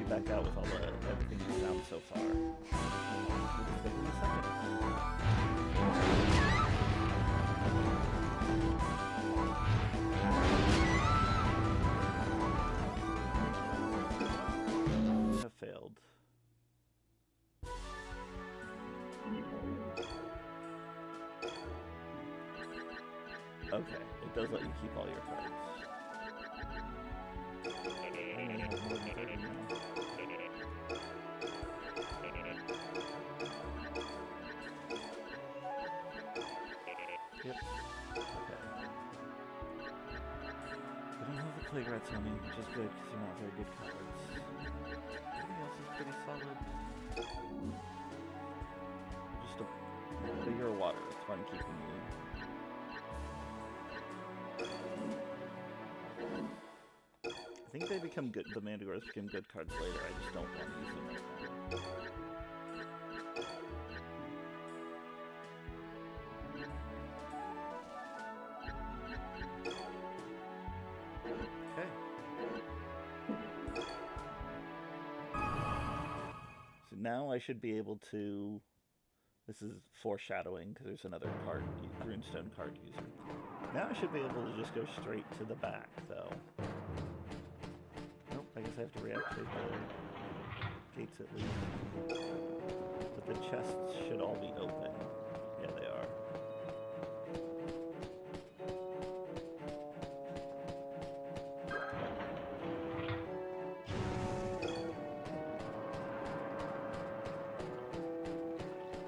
Back out with all the everything you found so far. We'll just get in a second. Have failed. Okay, it does let you keep all your cards. Yep. Okay. I don't have the plague rats on me, which is good because they're not very good cards. Everything else is pretty solid. Just a bigger water, that's why I'm keeping you. I think they become good, the Mandragores become good cards later, I just don't want to use them right now. Now I should be able to... This is foreshadowing because there's another card, runestone card user. Now I should be able to just go straight to the back, though. Nope, I guess I have to reactivate the gates at least. But the chests should all be open. Yeah, they are.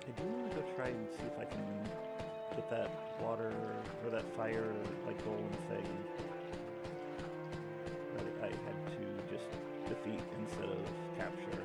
I do want to go try and see if I can get that water or that fire like golem thing that I had to just defeat instead of capture.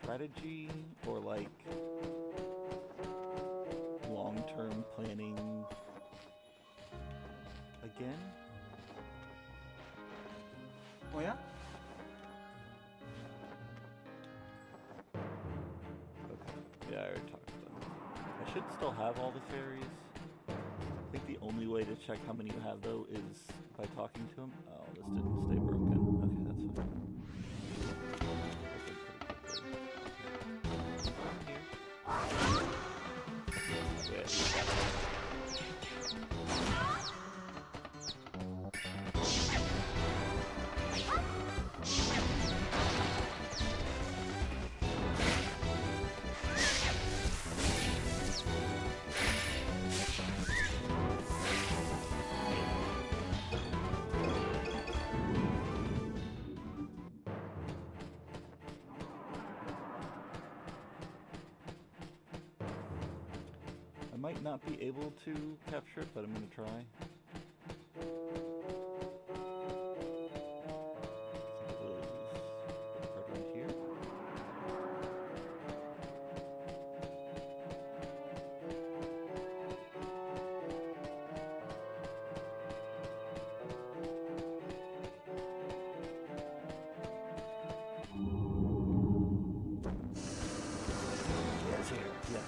Strategy or like long-term planning again? Oh yeah? Okay. Yeah, I already talked to them. I should still have all the fairies. I think the only way to check how many you have though is by talking to them. Oh, this didn't stay broken. Okay, that's fine. I might not be able to capture it, but I'm going to try. I think it was right around here. Yeah, it's here. Yeah.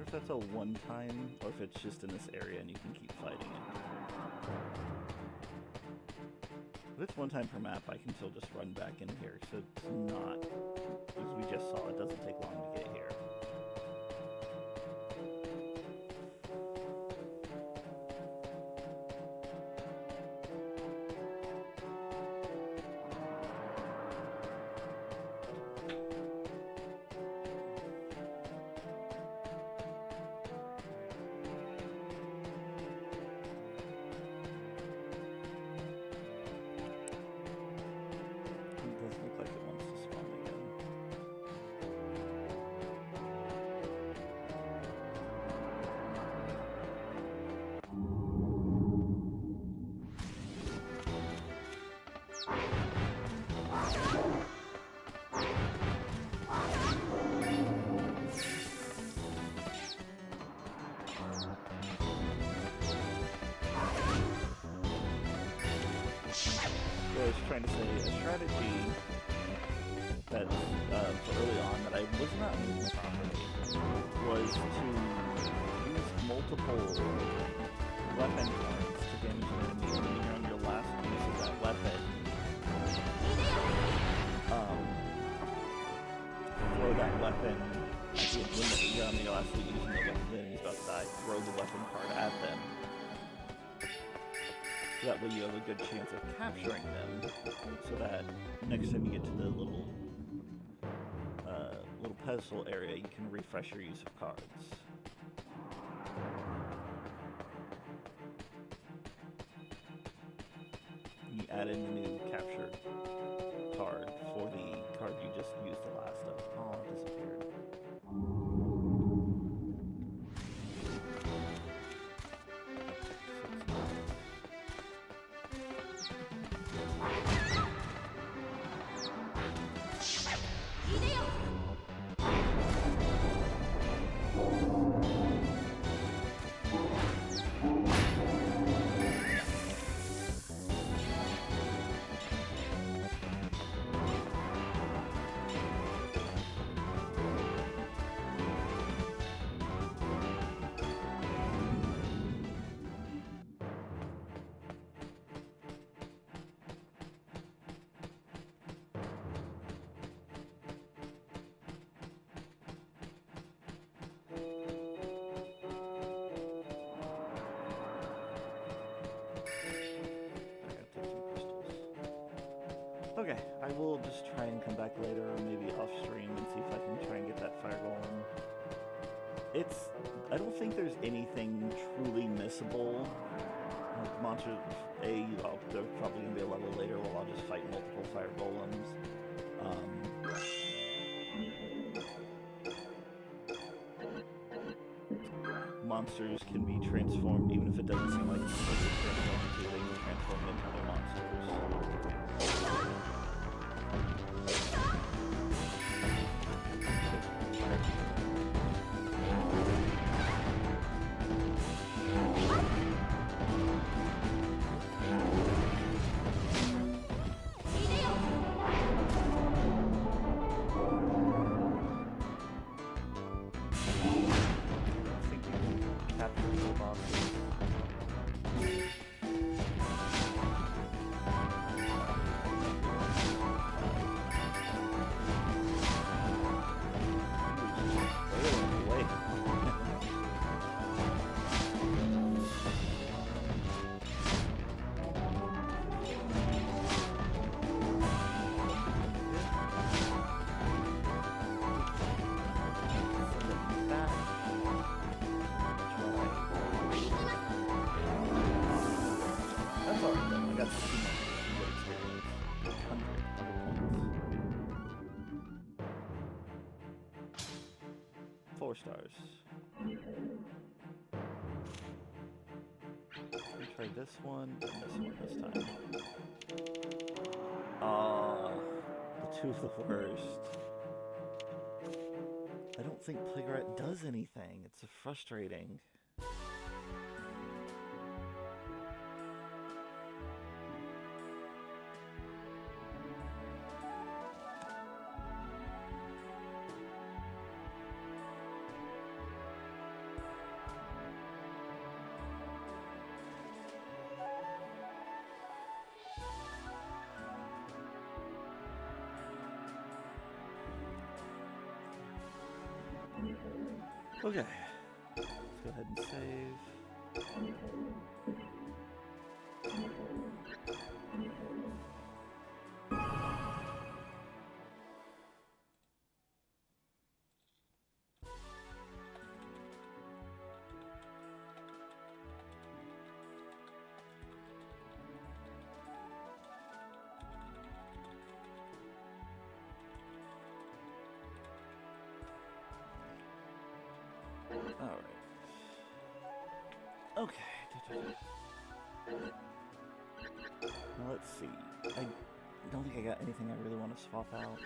If that's a one-time, or if it's just in this area and you can keep fighting it. If it's one time per map, I can still just run back in here, so it's not, as we just saw, it doesn't take long to get here. I was trying to say, a strategy that for early on that I was not using properly was to use multiple weapon cards to damage an enemy, and when you're on your last use of that weapon, throw that weapon when you're on your last use using the weapon, the enemy's about to die, throw the weapon card at them. So that way you have a good chance of capturing them, so that next time you get to the little pedestal area, you can refresh your use of cards. You add in the new capture card for the card you just used the last of. Oh, it disappeared. Okay, I will just try and come back later, or maybe off stream, and see if I can try and get that fire golem. I don't think there's anything truly missable. Like monsters, they're probably going to be a level later where I'll just fight multiple fire golems. Monsters can be transformed, even if it doesn't seem like it's supposed to transform into, they can transform into other monsters. Stars. Let me try this one and this one this time. The two of the worst. I don't think Plague Rat does anything. It's frustrating. Okay, let's go ahead and save. Alright. Okay. Now let's see. I don't think I got anything I really want to swap out.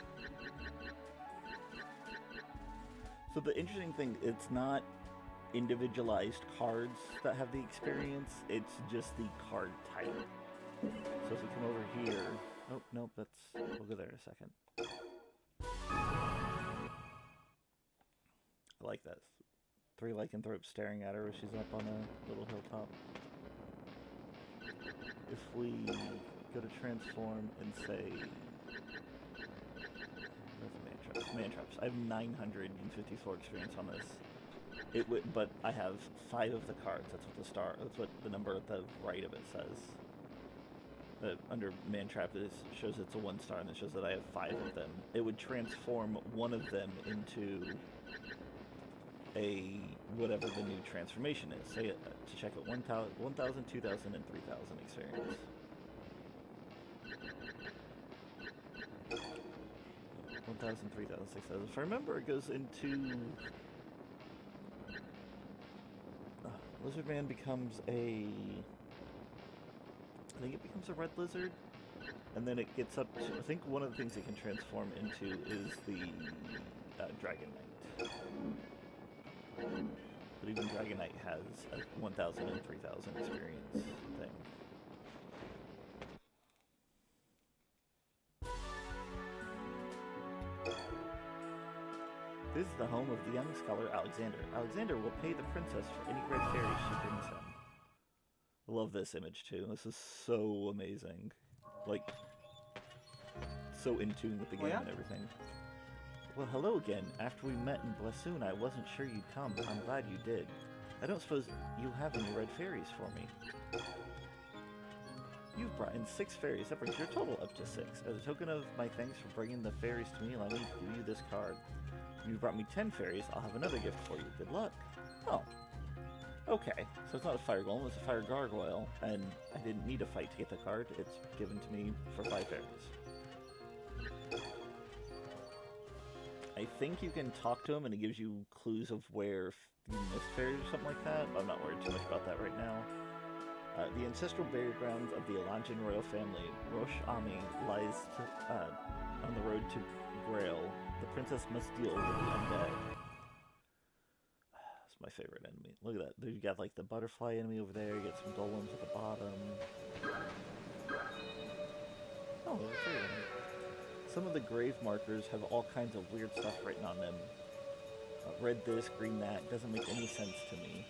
So the interesting thing, it's not individualized cards that have the experience, it's just the card type. So if we come over here... Oh, nope, we'll go there in a second. I like that. 3 lycanthropes staring at her as she's up on a little hilltop. If we go to transform and say... Man-traps. I have 954 experience on this. But I have 5 of the cards. That's what the number at the right of it says. Under man-trap, it shows it's a 1-star, and it shows that I have 5 of them. It would transform one of them into a whatever the new transformation is. Say to check it, 1,000, 2,000, and 3,000 experience. 1,000, 3,000, 6,000. If I remember, it goes into... Lizard Man becomes a... I think it becomes a red lizard. And then it gets up to... I think one of the things it can transform into is the Dragon Knight. But even Dragon Knight has a 1,000 and 3,000 experience thing. This is the home of the young scholar Alexander. Alexander will pay the princess for any red fairies she brings him. I love this image too. This is so amazing. Like, so in tune with the game and everything. Well, hello again. After we met in Blessoon, I wasn't sure you'd come. I'm glad you did. I don't suppose you have any red fairies for me. You've brought in 6 fairies. That brings your total up to 6. As a token of my thanks for bringing the fairies to me, allow me to give you this card. You brought me 10 fairies, I'll have another gift for you. Good luck. Oh. Okay, so it's not a fire golem, it's a fire gargoyle, and I didn't need a fight to get the card. It's given to me for 5 fairies. I think you can talk to him and it gives you clues of where you missed fairies or something like that, but I'm not worried too much about that right now. The ancestral burial grounds of the Elanjan royal family, Rosh Ami, lies on the road to Grail. The princess must deal with the undead. That's my favorite enemy. Look at that. You got like the butterfly enemy over there. You got some golems at the bottom. Oh, there's a third one. Some of the grave markers have all kinds of weird stuff written on them. Red this, green that. Doesn't make any sense to me.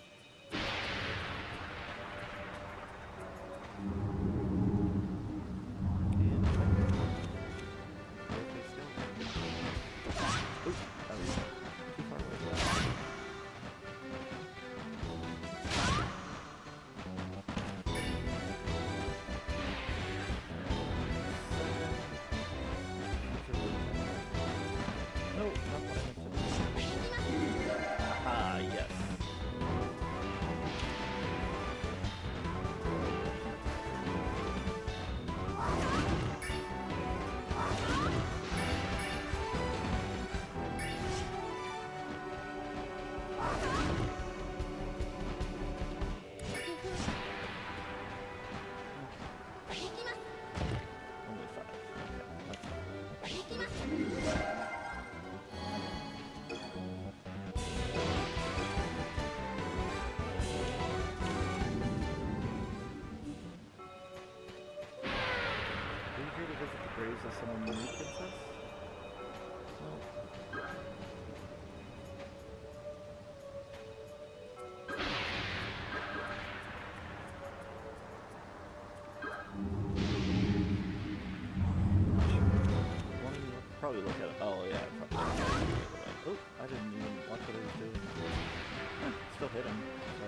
Is someone new, princess? No. Probably look at it. Oh yeah, probably. Oh, I didn't even watch what I was doing. Still hit him. So.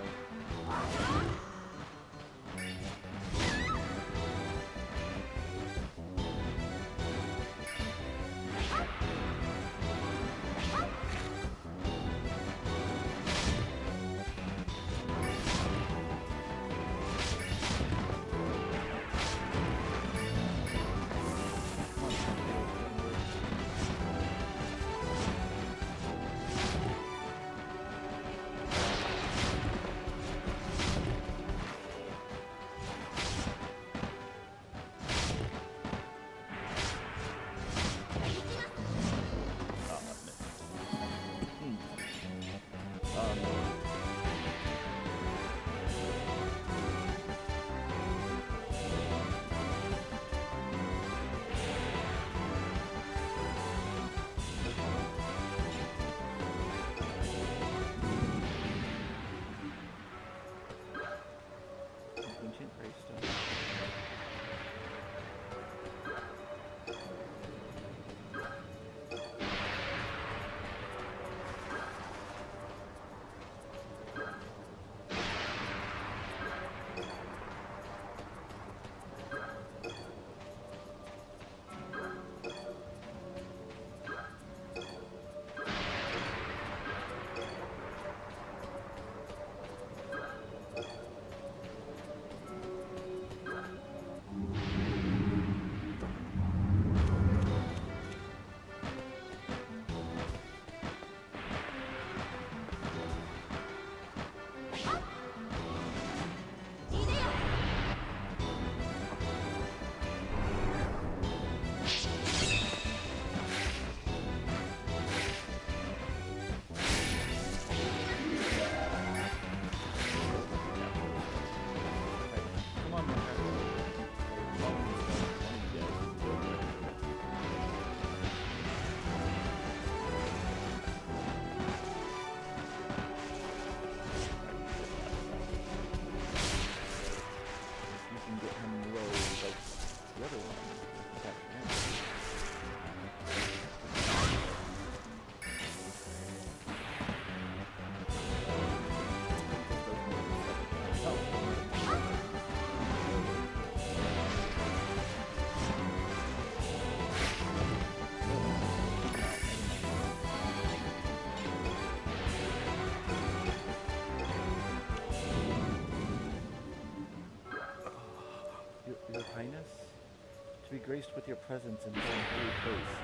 graced with your presence in this holy place.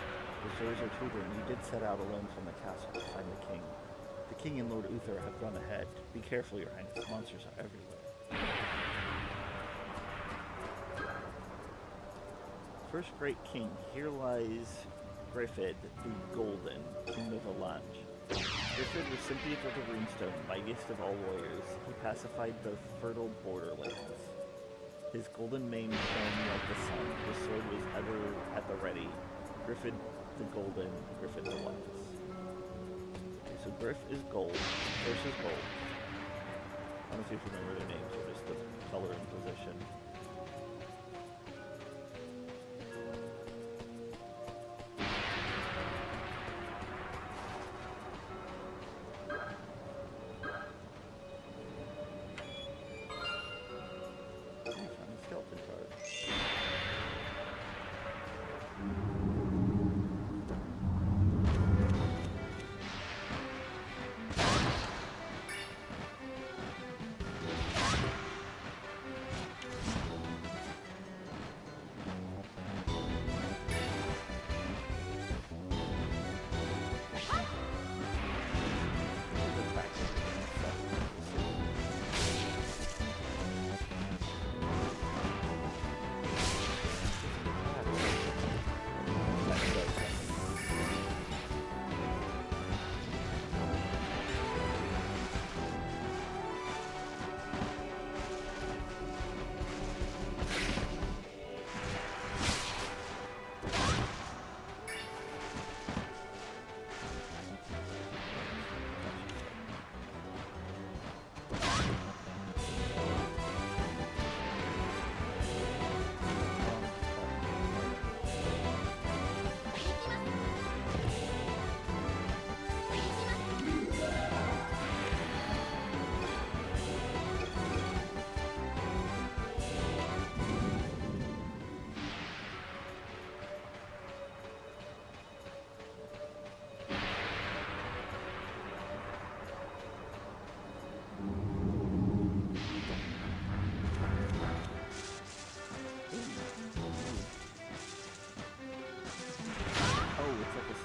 The shores are children. You did set out alone from the castle to find the king. The king and Lord Uther have gone ahead. Be careful, your highness. Monsters are everywhere. First great king, here lies Griffith the Golden, king of Alange. Griffith, recipient of the runestone, mightiest of all warriors, he pacified the fertile borderlands. His golden mane shone like the sun. His sword was ever at the ready. Griffith the Golden, Griffith the Wise. Okay, so Griff is gold. First is gold. I don't know if you remember their names or just the color and position.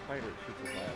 Spider shoots a web.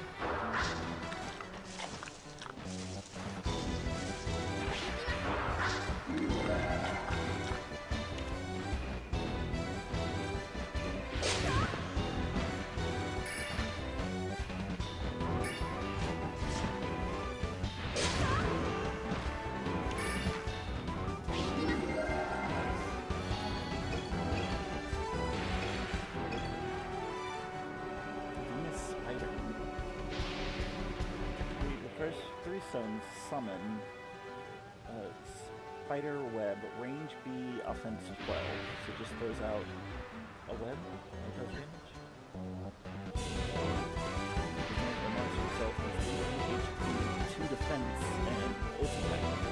Three stones summon spider web, range B, offense 12. So it just throws out a web that does damage. The monster itself has 8 HP, 2 defense, and its attack.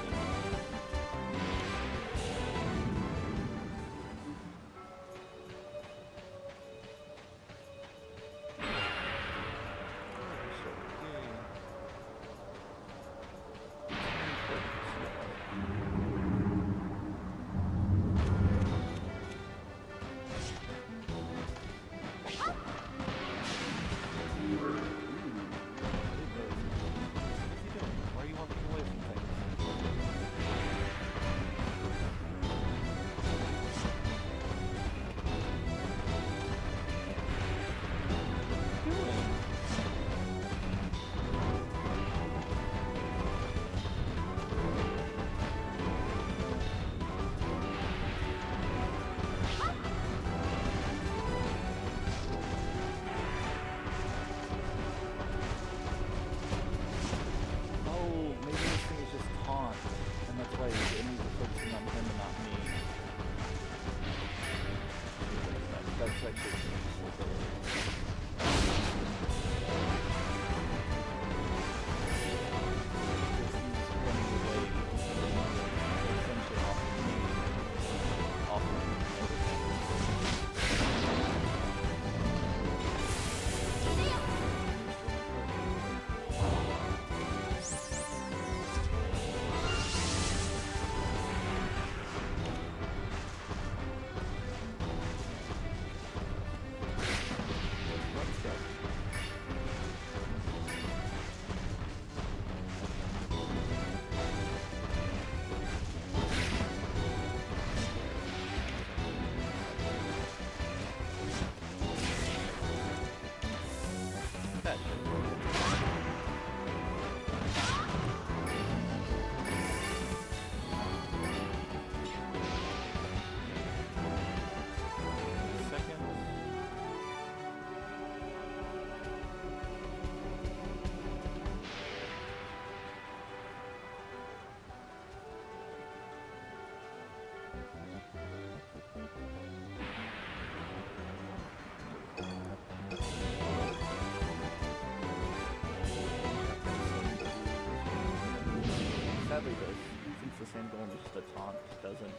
since the sand golem is just a taunt, doesn't...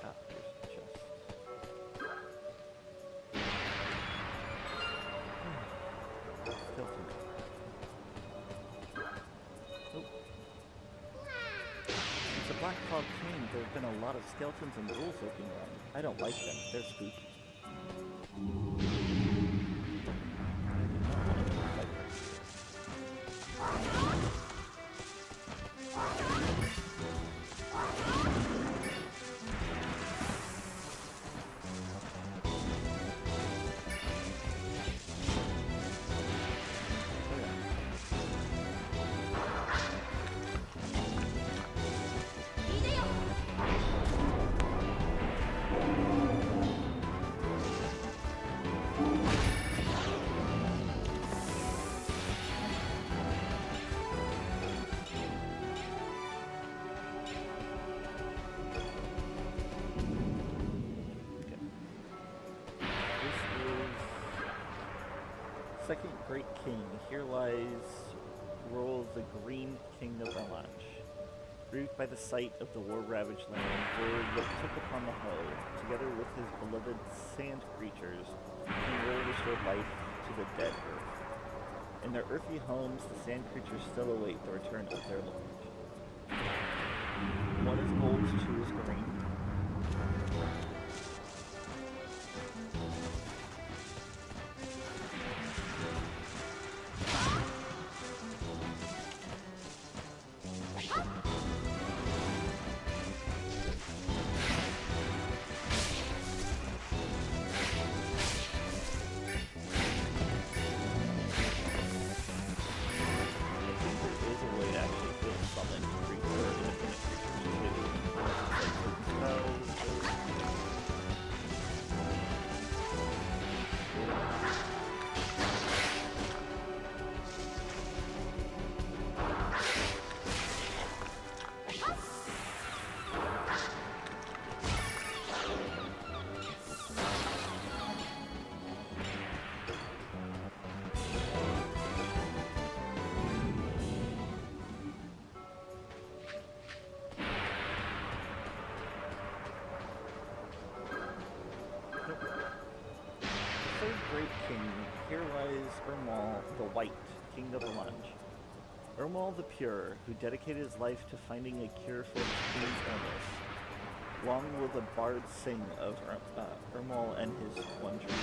Ah, here's the chest. Skeleton. Oh. Since the Black Fog came, there have been a lot of skeletons and ghouls lurking around. I don't like them. They're spooky. Second Great King, here lies rule of the Green King of Orange. Grieved by the sight of the war-ravaged land, Vord took upon the hoe, together with his beloved sand creatures, King will restore life to the dead earth. In their earthly homes, the sand creatures still await the return of their lord. One is gold, two is green. Here lies Ermal the White, King of Orange. Ermal the Pure, who dedicated his life to finding a cure for his queen's illness. Long will the bards sing of Ermal and his one true love.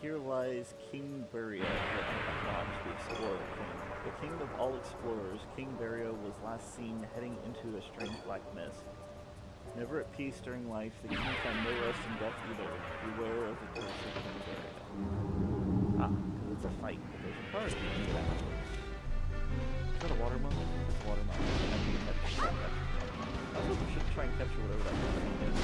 Here lies King Buria, the Explorer King. The king of all explorers, King Buria was last seen heading into a strange black mist. Never at peace during life, the king found no rest in death either. Beware of the curse of King Buria. Ah, because it's a fight, but there's a card to do that. Is that a watermelon? It's a watermelon. I mean, I hope we should try and capture whatever that thing is.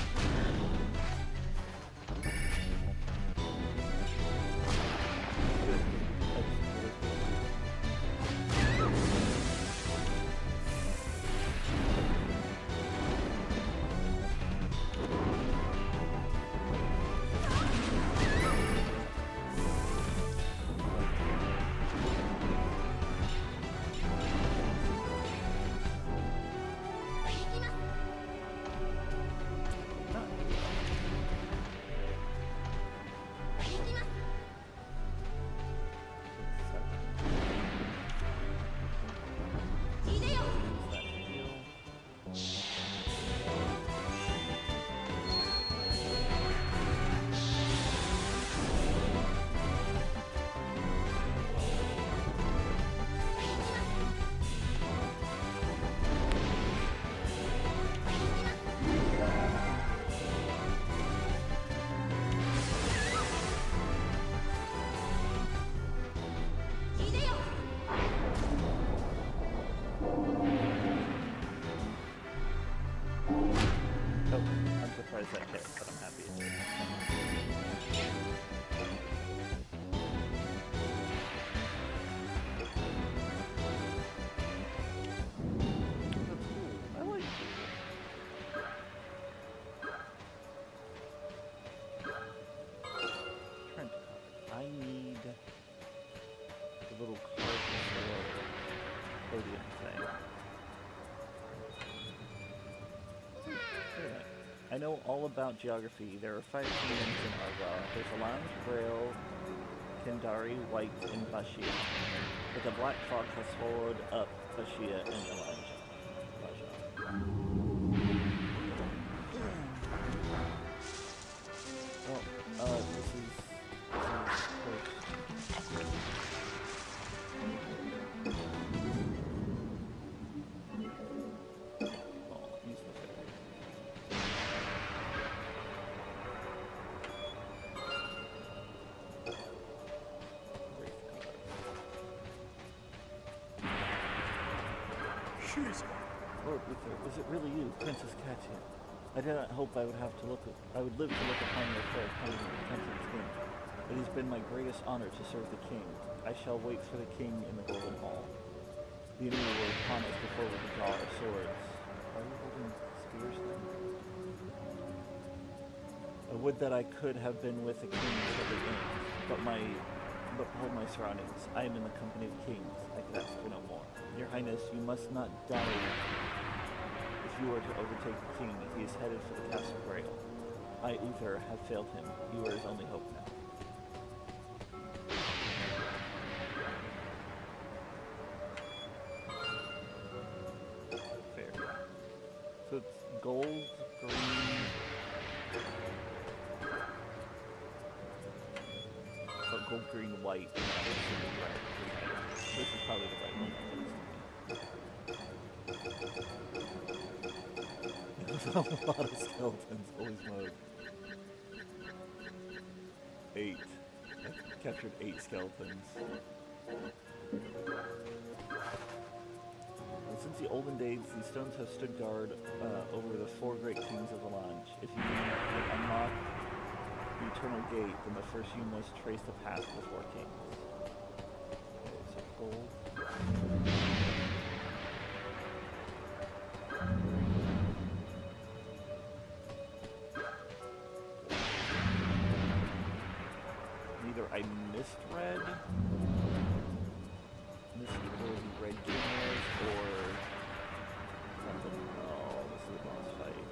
surprised that hit, but I'm happy it did. That's cool. I like Trent card. I need the little card podium thing. Very nice. I know all about geography. There are 5 kingdoms in Argyle. There's Alange, Grail, Kendari, White, and Bashir. But the Black Fox has swallowed up Bashir and Alange. Well, this is Lord Uther, is it really you, Princess Katia? I did not hope I would live to look upon your fair coming, repentant skin. It has been my greatest honor to serve the king. I shall wait for the king in the Golden Hall. The enemy were upon us before we could draw our swords. Are you holding spears then? I would that I could have been with the king till the end, but behold my surroundings. I am in the company of kings. I could ask for no more. Your Highness, you must not doubt if you were to overtake the king. He is headed for the Castle Grail. I, Uther, have failed him. You are his only hope now. Fair. So it's gold, green... gold, green, white, and red. This is probably the right one. There's a lot of skeletons, holy smoke. 8. I captured 8 skeletons. Since the olden days, these stones have stood guard over the 4 great kings of Alange. If you unlock the eternal gate, then the first you must trace the path of the 4 kings. Okay, so gold. Either I missed red, missed the red cameras, or something. Oh, this is a boss fight.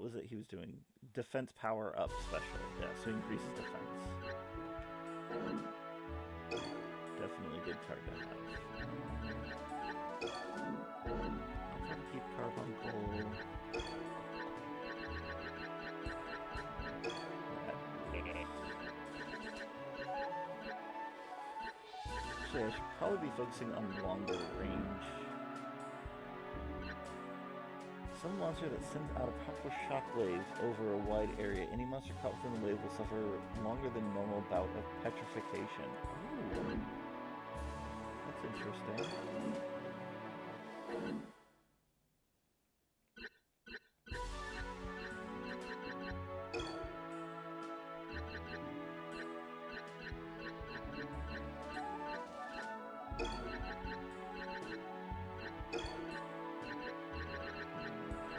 was it he was doing? Defense power up special. Yeah, so he increases defense. Definitely a good card to have. I'll probably keep Carbuncle. Actually, I should probably be focusing on longer range. Some monster that sends out a powerful shockwave over a wide area. Any monster caught within the wave will suffer longer than normal bout of petrification. Ooh. That's interesting.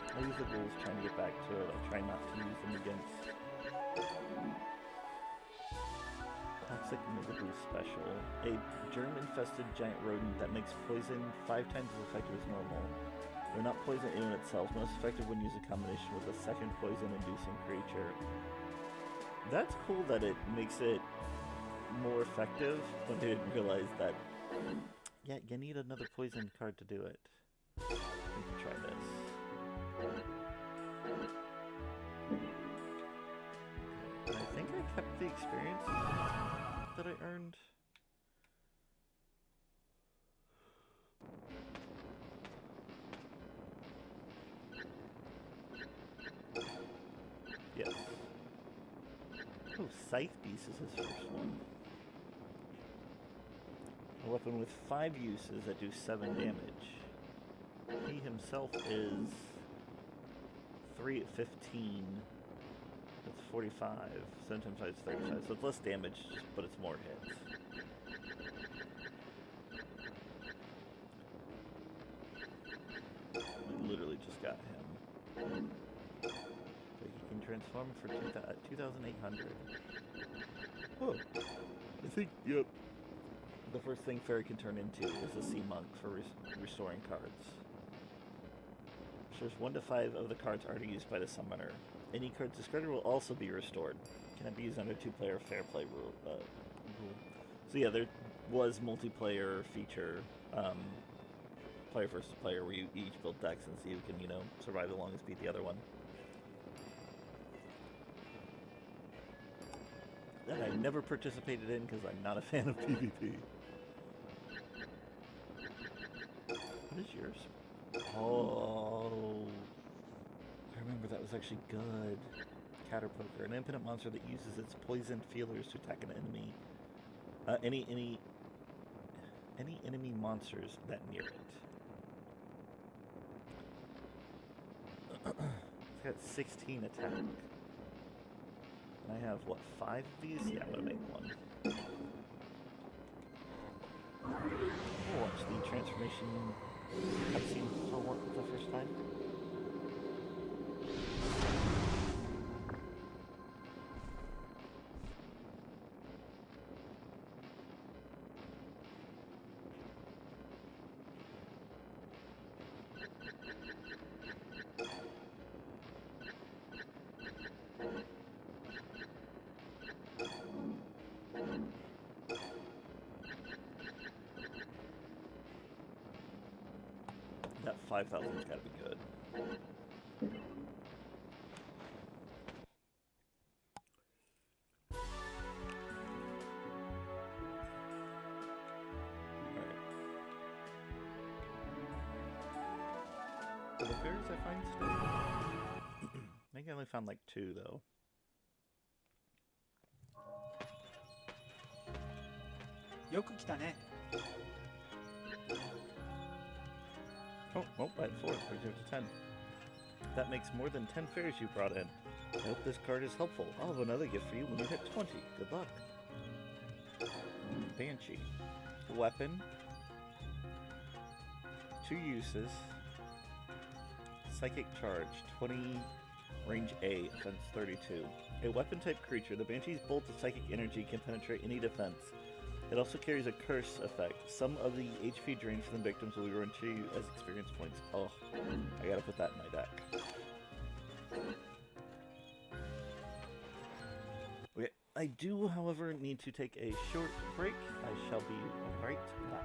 I use the ghouls trying to get back to it. I try not to use them against Toxic Mizzaboo Special. A germ-infested giant rodent that makes poison 5 times as effective as normal. They're not poison in itself, most effective when used in combination with a second poison-inducing creature. That's cool that it makes it more effective, but I didn't realize that, yeah, you need another poison card to do it. We can try this. I think I kept the experience that I earned. Yes. Oh, Scythe Beast is his first one. A weapon with 5 uses that do 7 damage. He himself is 3 at 15. That's 45. 7 times 5 is 35. So it's less damage, but it's more hits. We literally just got him. But he can transform for 2,800. Oh, I think, yep. The first thing Fairy can turn into is a Sea Monk for restoring cards. There's 1 to 5 of the cards already used by the summoner. Any cards discarded will also be restored. Cannot be used under 2-player fair play rule. So yeah, there was multiplayer feature, player versus player, where you each build decks and see who can, you know, survive the longest, beat the other one. That I never participated in because I'm not a fan of PvP. What is yours? Oh, I remember that was actually good. Caterpoker, an infinite monster that uses its poisoned feelers to attack an enemy. Any enemy monsters that near it. It's got 16 attack. And I have, what, 5 of these? Yeah, I'm gonna make one. We'll watch the transformation cutscene for work the first time. That 5,000's gotta be good. Alright. Are the fairies I find still? I think I only found like 2 though. Oh, I had 4. Brings you up to 10. That makes more than 10 fairies you brought in. I hope this card is helpful. I'll have another gift for you when you hit 20. Good luck. Banshee. Weapon. 2 uses. Psychic charge. 20 range A. Offense 32. A weapon type creature. The Banshee's bolt of psychic energy can penetrate any defense. It also carries a curse effect. Some of the HP drained from the victims will be run to you as experience points. Oh, I gotta put that in my deck. I do, however, need to take a short break. I shall be right back.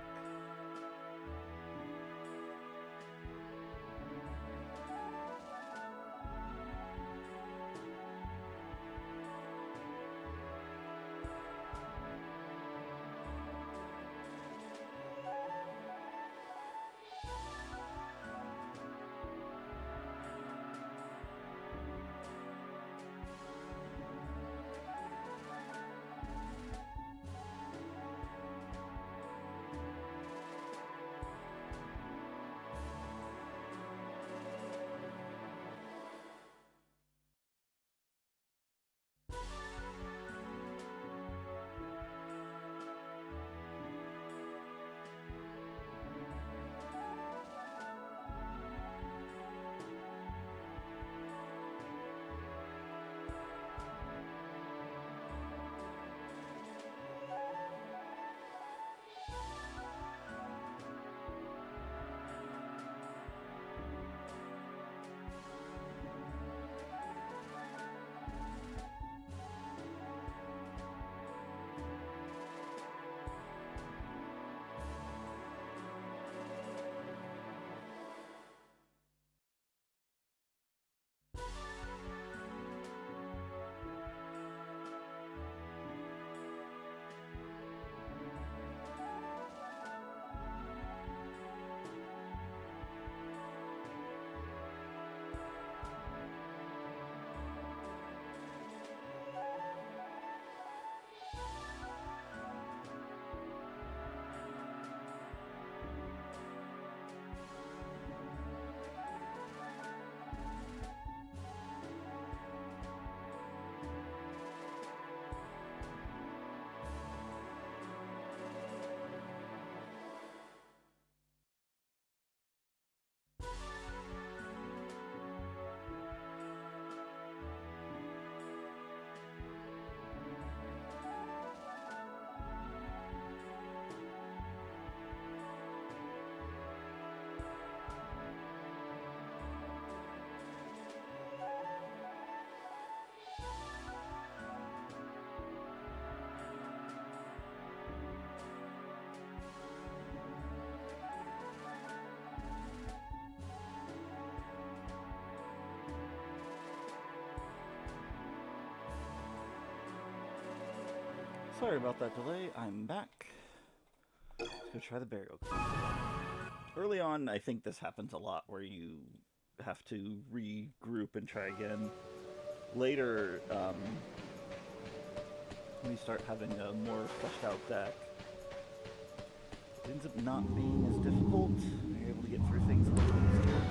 Sorry about that delay. I'm back. Let's go try the burial. Early on, I think this happens a lot where you have to regroup and try again. Later, when you start having a more fleshed out deck, it ends up not being as difficult. You're able to get through things a little easier.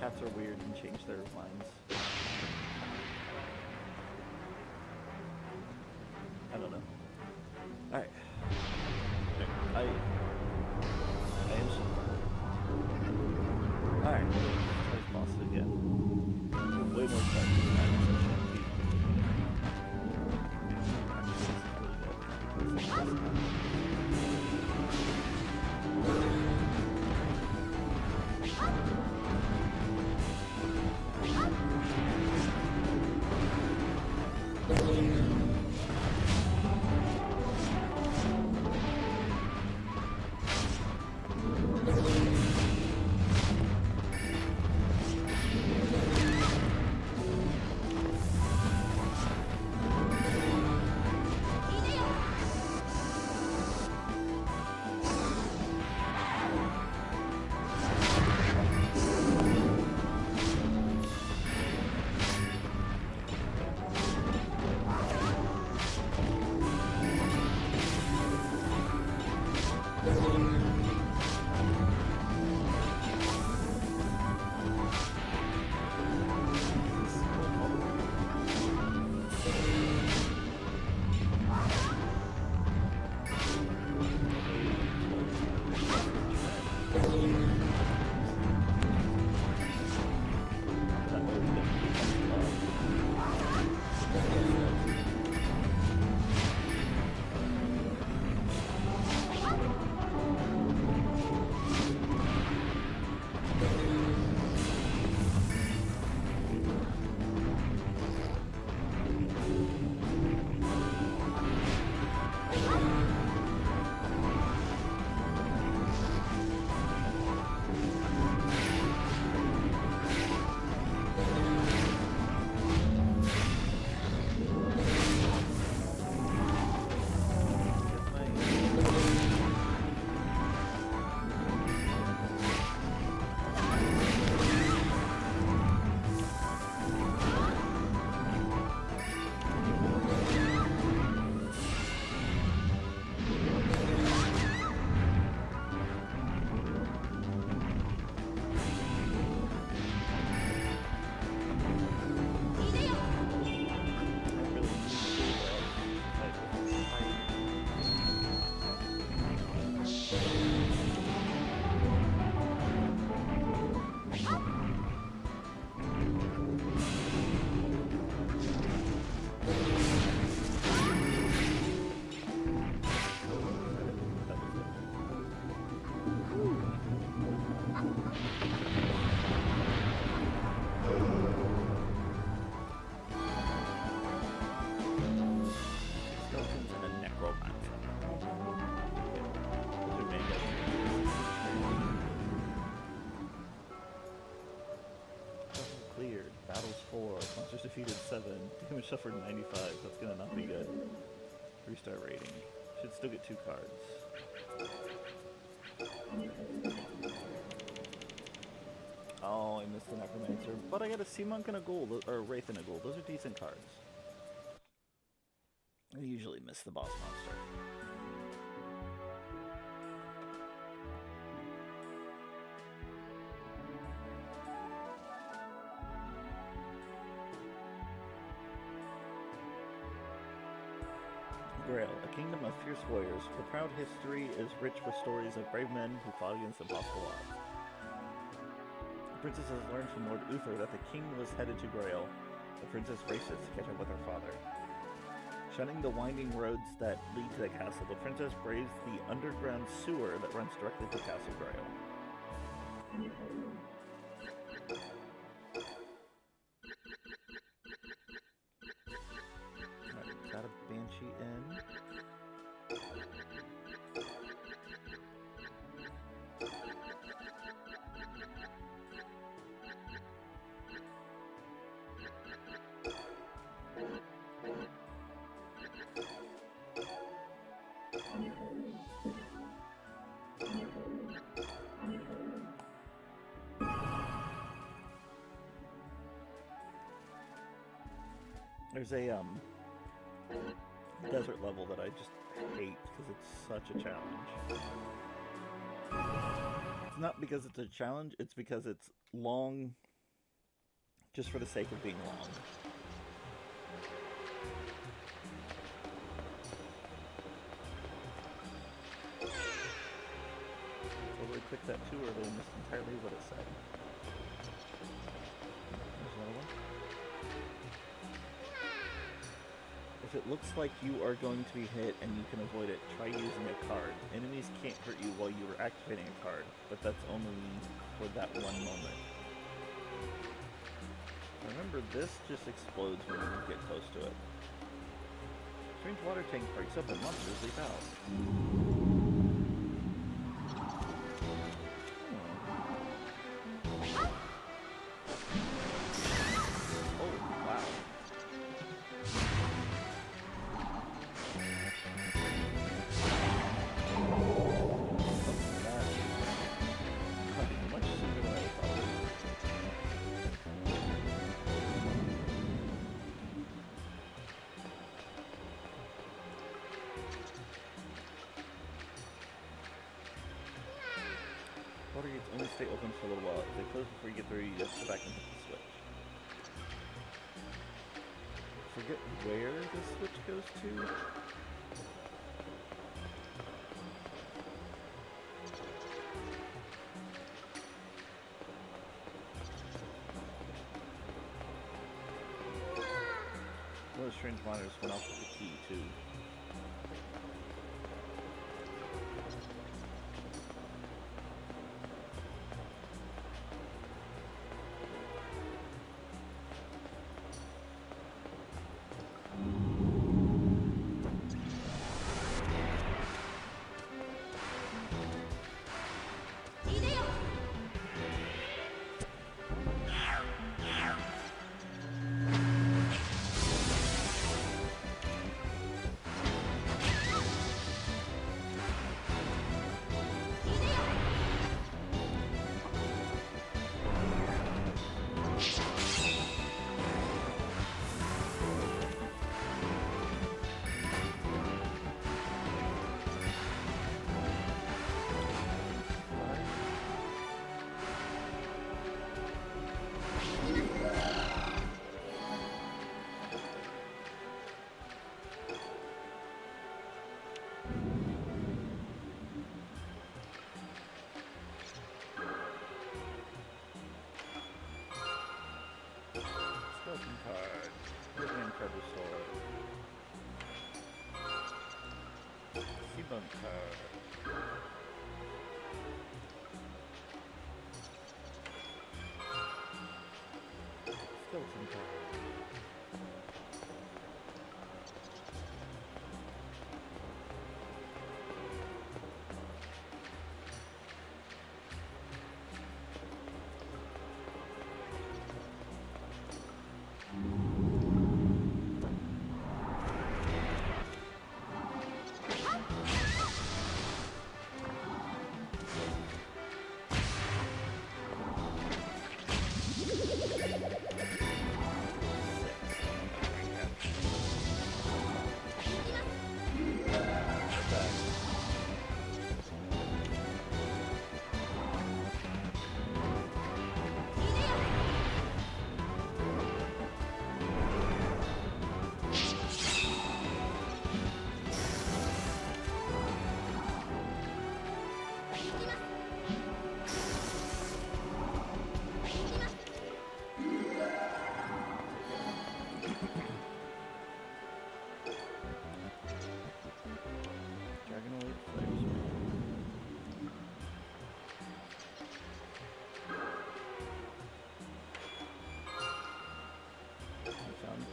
cats are weird and change their minds. I don't know. Alright. I am Alright. Let's boss it again. Way more fun than that. Monsters defeated 7. Damage suffered 95. That's gonna not be good. 3-star rating. Should still get 2 cards. Oh, I missed the Necromancer. But I got a Sea Monk and a Ghoul, or a Wraith and a Ghoul. Those are decent cards. I usually miss the boss monster. Grail, a kingdom of fierce warriors. Her proud history is rich with stories of brave men who fought against impossible odds. The princess has learned from Lord Uther that the king was headed to Grail. The princess races to catch up with her father. Shunning the winding roads that lead to the castle, the princess braves the underground sewer that runs directly to Castle Grail. Alright, got a Banshee in. There's a desert level that I just hate because it's such a challenge. It's not because it's a challenge, it's because it's long just for the sake of being long. Totally clicked that too early and missed entirely what it said. There's another one. If it looks like you are going to be hit and you can avoid it, try using a card. Enemies can't hurt you while you are activating a card, but that's only for that one moment. Remember, this just explodes when you get close to it. Strange water tank breaks up and monsters leap out. Water gates only stay open for a little while. If they close before you get through, you just go back and hit the switch. Forget where the switch goes to. One of the strange monitors went off with the key, too. Skeleton card. Living treasure sword. Seabone card. Skeleton card.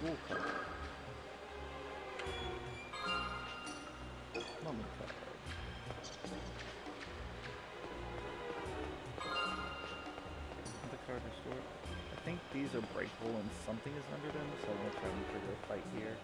Wool card. Moment card. The card restored. I think these are breakable and something is under them, so I'm going to try and trigger a fight here.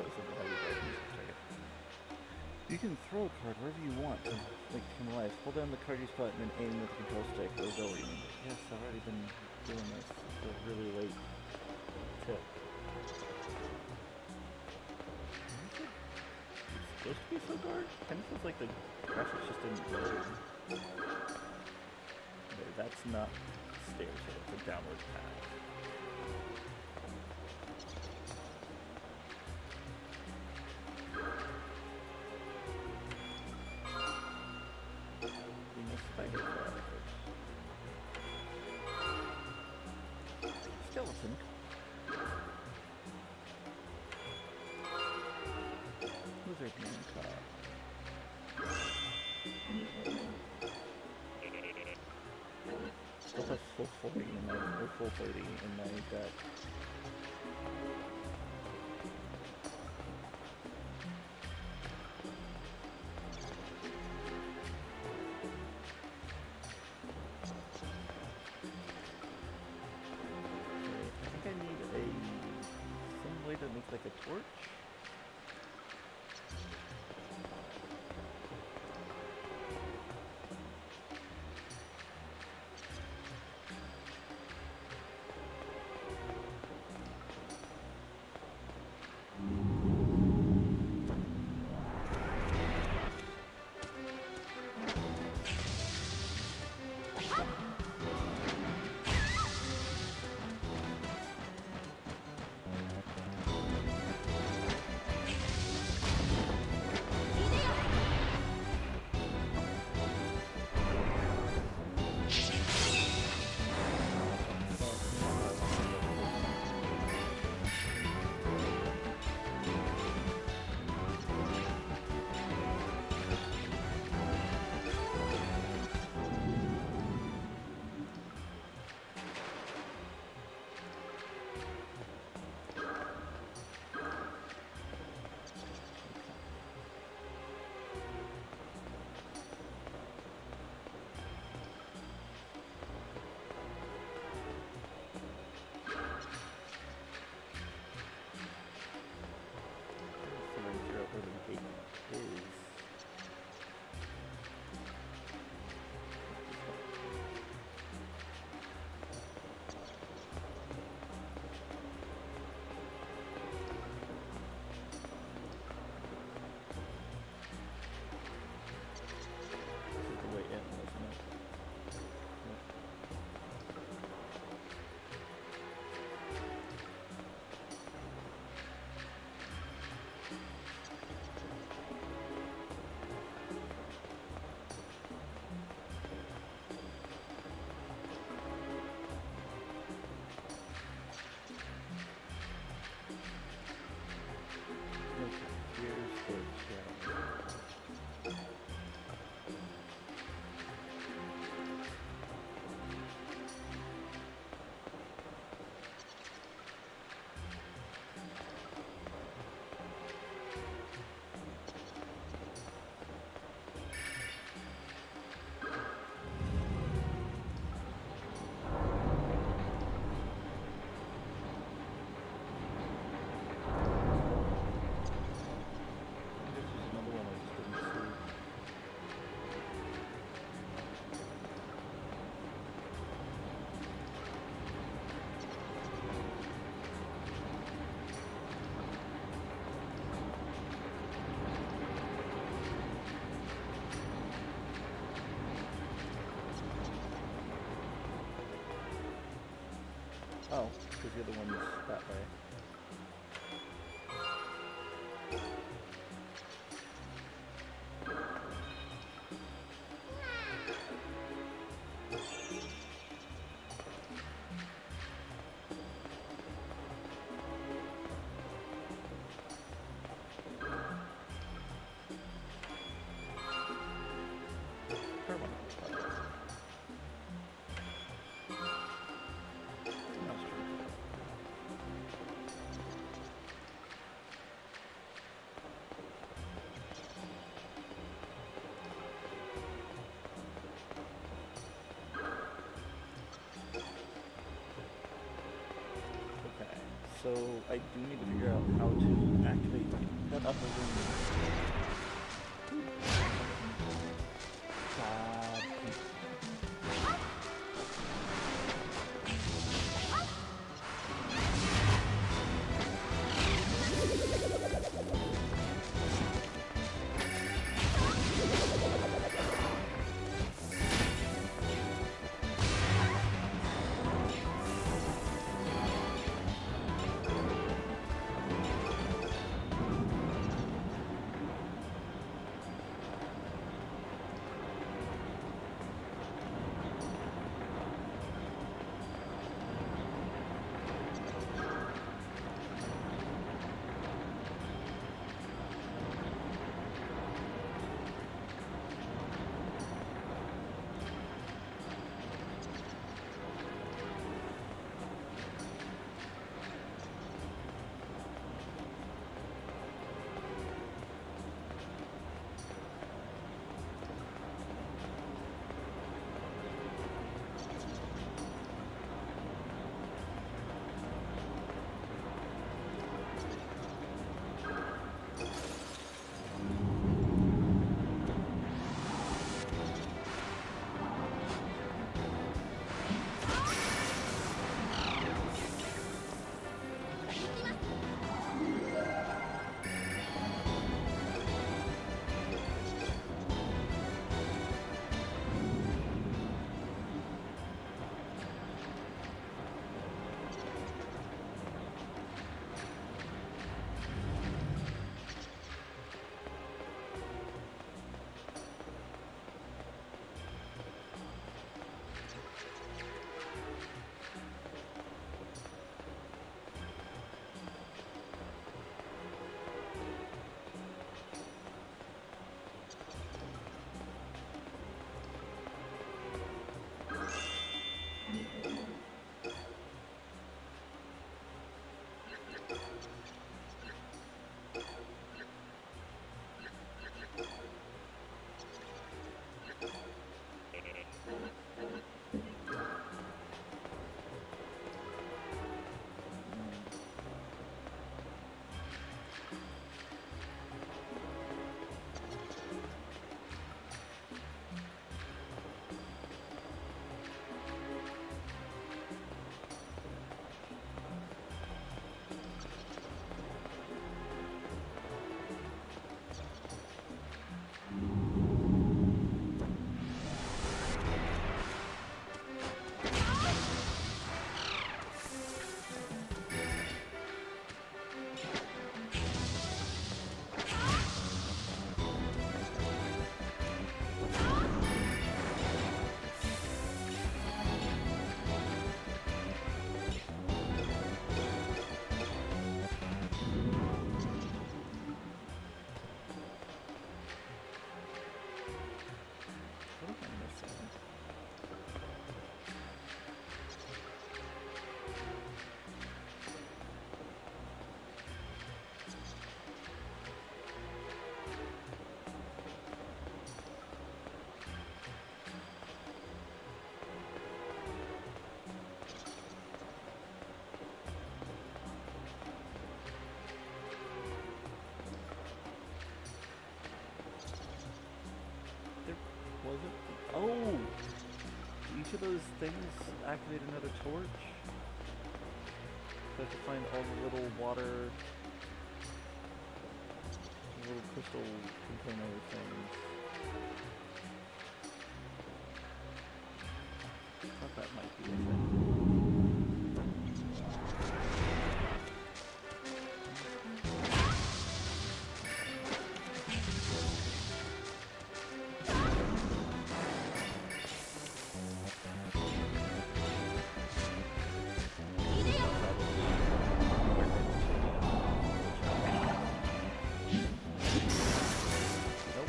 thought it was something how you play music. You can throw a card wherever you want to make it come alive. Hold down the card you spot and then aim with the control stick. Or go where you need it. Yes, I've already been doing this. It's a really late tip. It's supposed to be so dark? Kind of feels like the graphics just didn't load. Okay, that's not stairs, it's a downward path. Skeleton. Lizard man cop. Still have full 40 in my, or full 30 in my deck. To make like a torch. Oh, because the other one's that way. So I do need to figure out how to activate that upper room. God. What am I missing? There was it? Oh! Each of those things activate another torch? So I have to find all the little water, little crystal container things. I thought that might be a thing. Nope.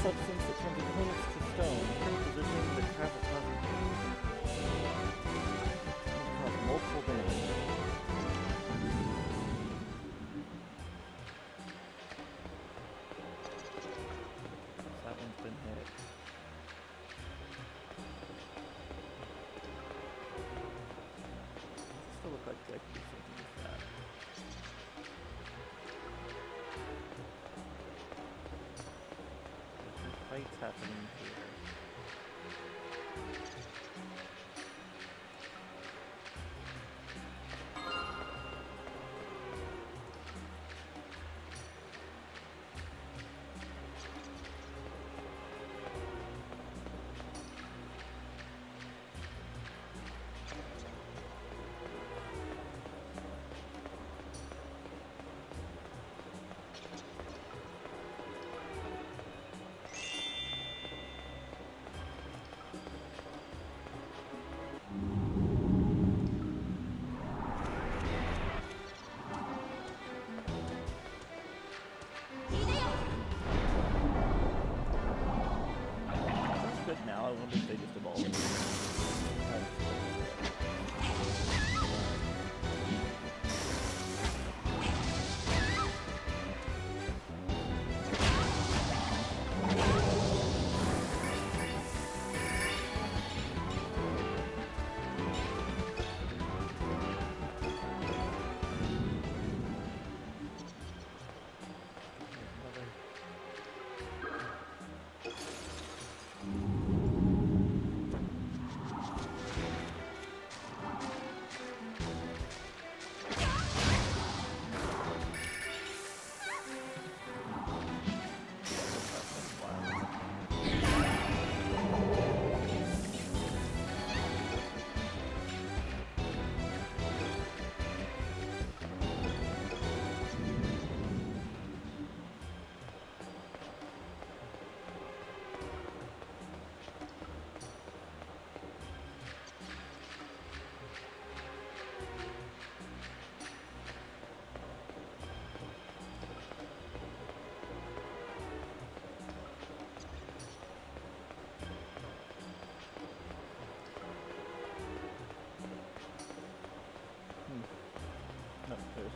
substance that turns opponents to stone. Turn position the travel causes multiple damage. That one's been hit. Still look like I could do something with that. Fights happening here. Now I wonder if they just evolved. No, there's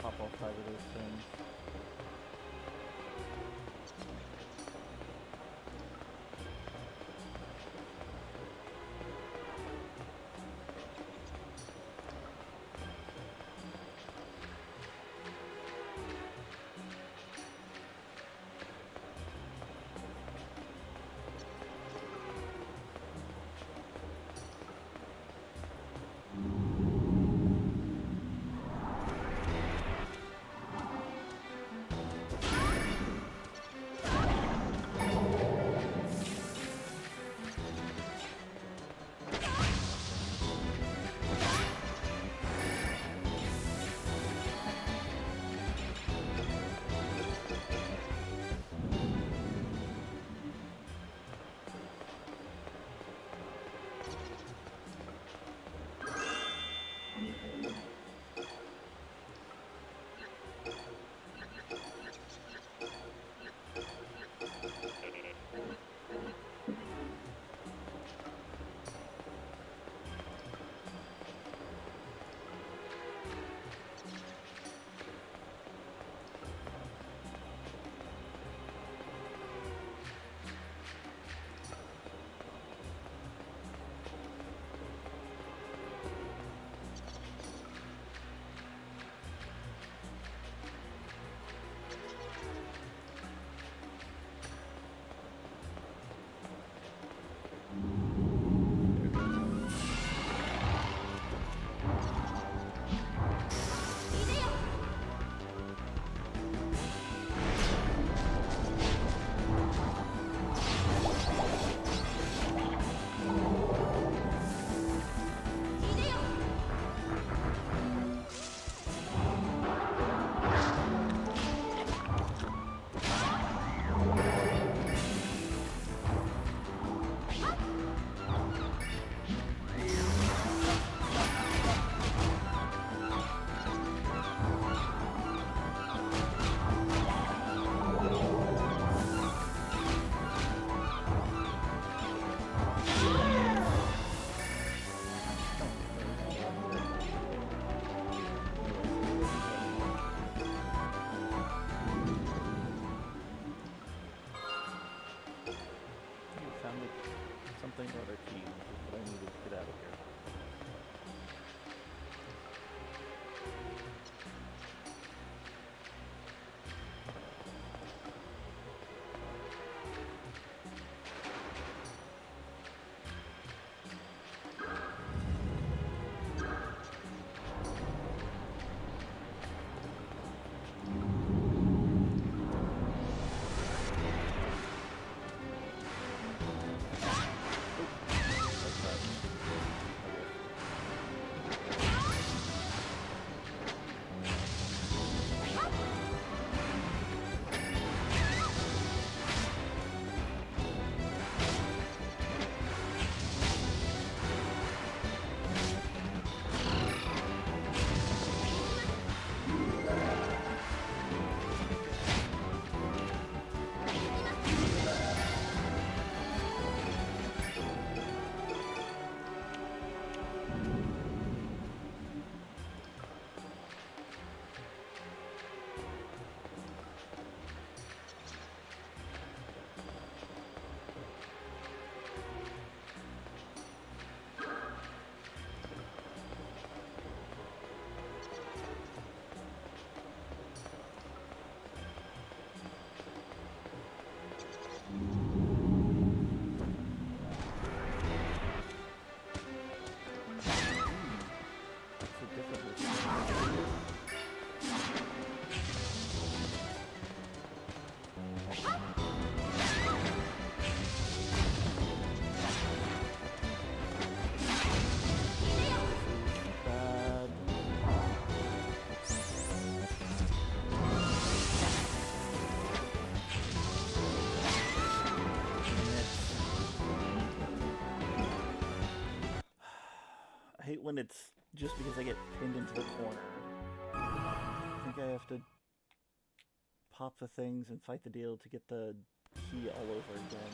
pop all 5 of those things. something or other key, which is what I needed to get out of here. I hate when it's just because I get pinned into the corner. I think I have to pop the things and fight the deal to get the key all over again.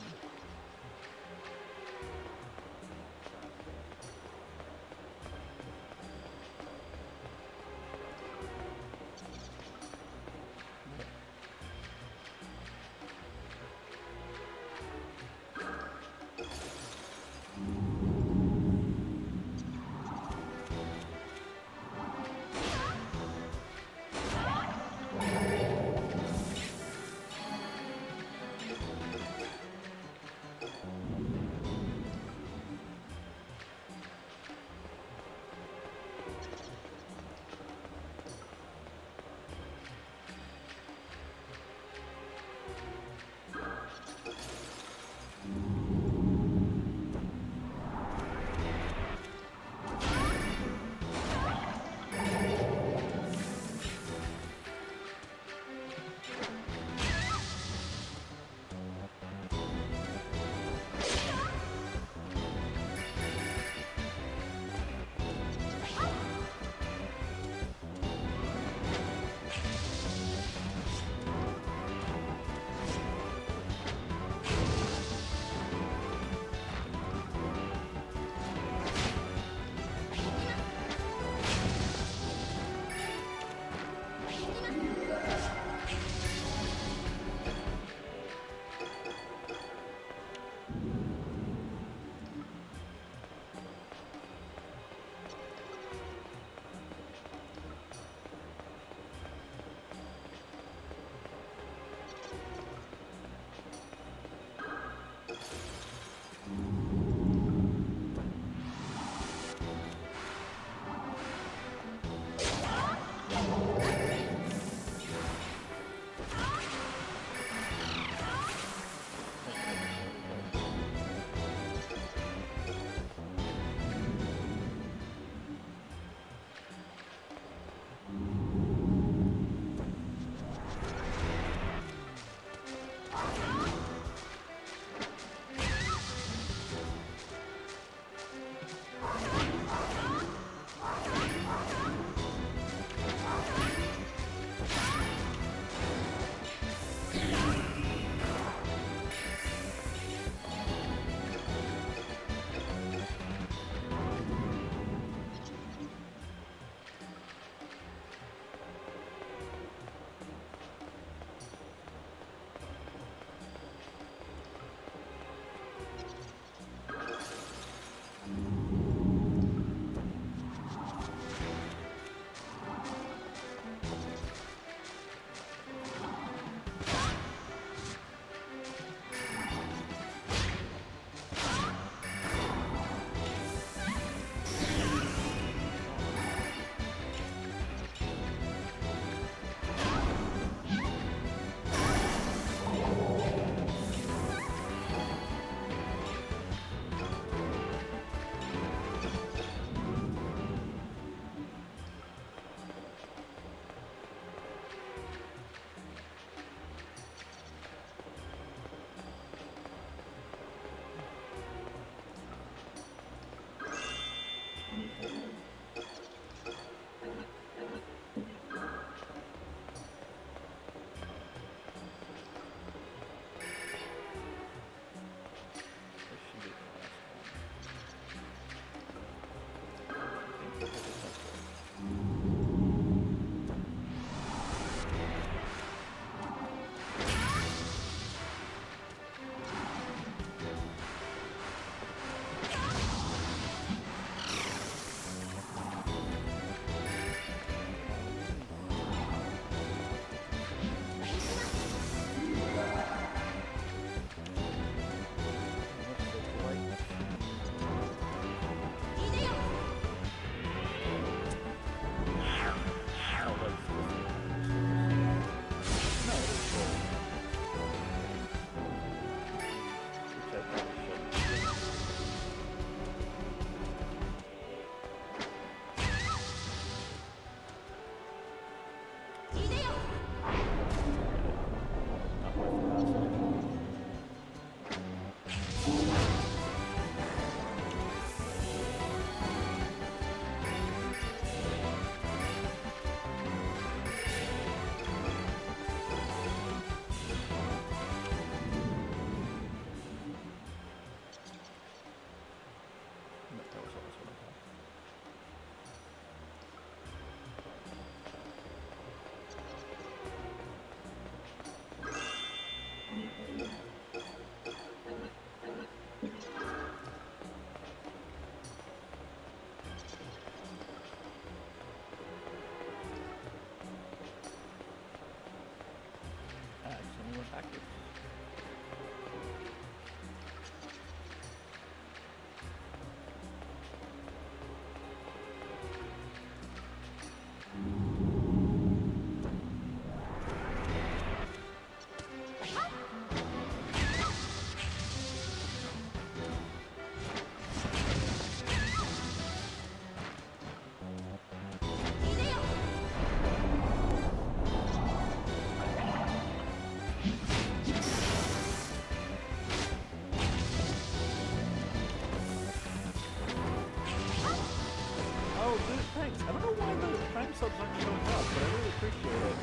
subs aren't showing up, but I really appreciate it.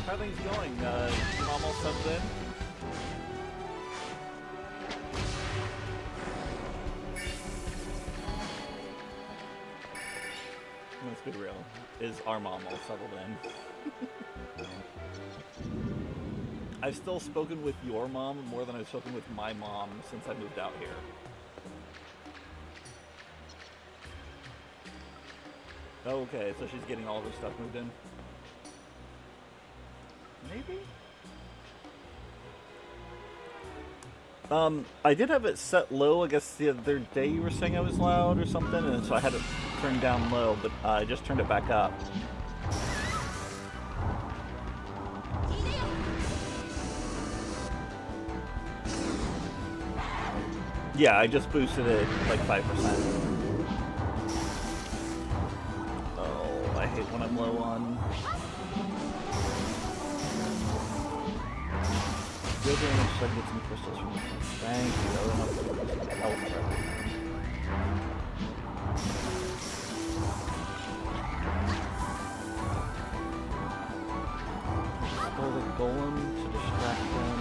How are things going? Mom all subs in? Let's be real. Is our mom all settled in? I've still spoken with your mom more than I've spoken with my mom since I moved out here. Okay, so she's getting all of her stuff moved in. Maybe? I did have it set low. I guess the other day you were saying I was loud or something, and so I had it turned down low, but I just turned it back up. Yeah, I just boosted it like 5%. Oh, I hate when I'm low on. Good damage, so I can get some crystals from this. Thank you. I don't know if it's health right. Explore the golem to distract them.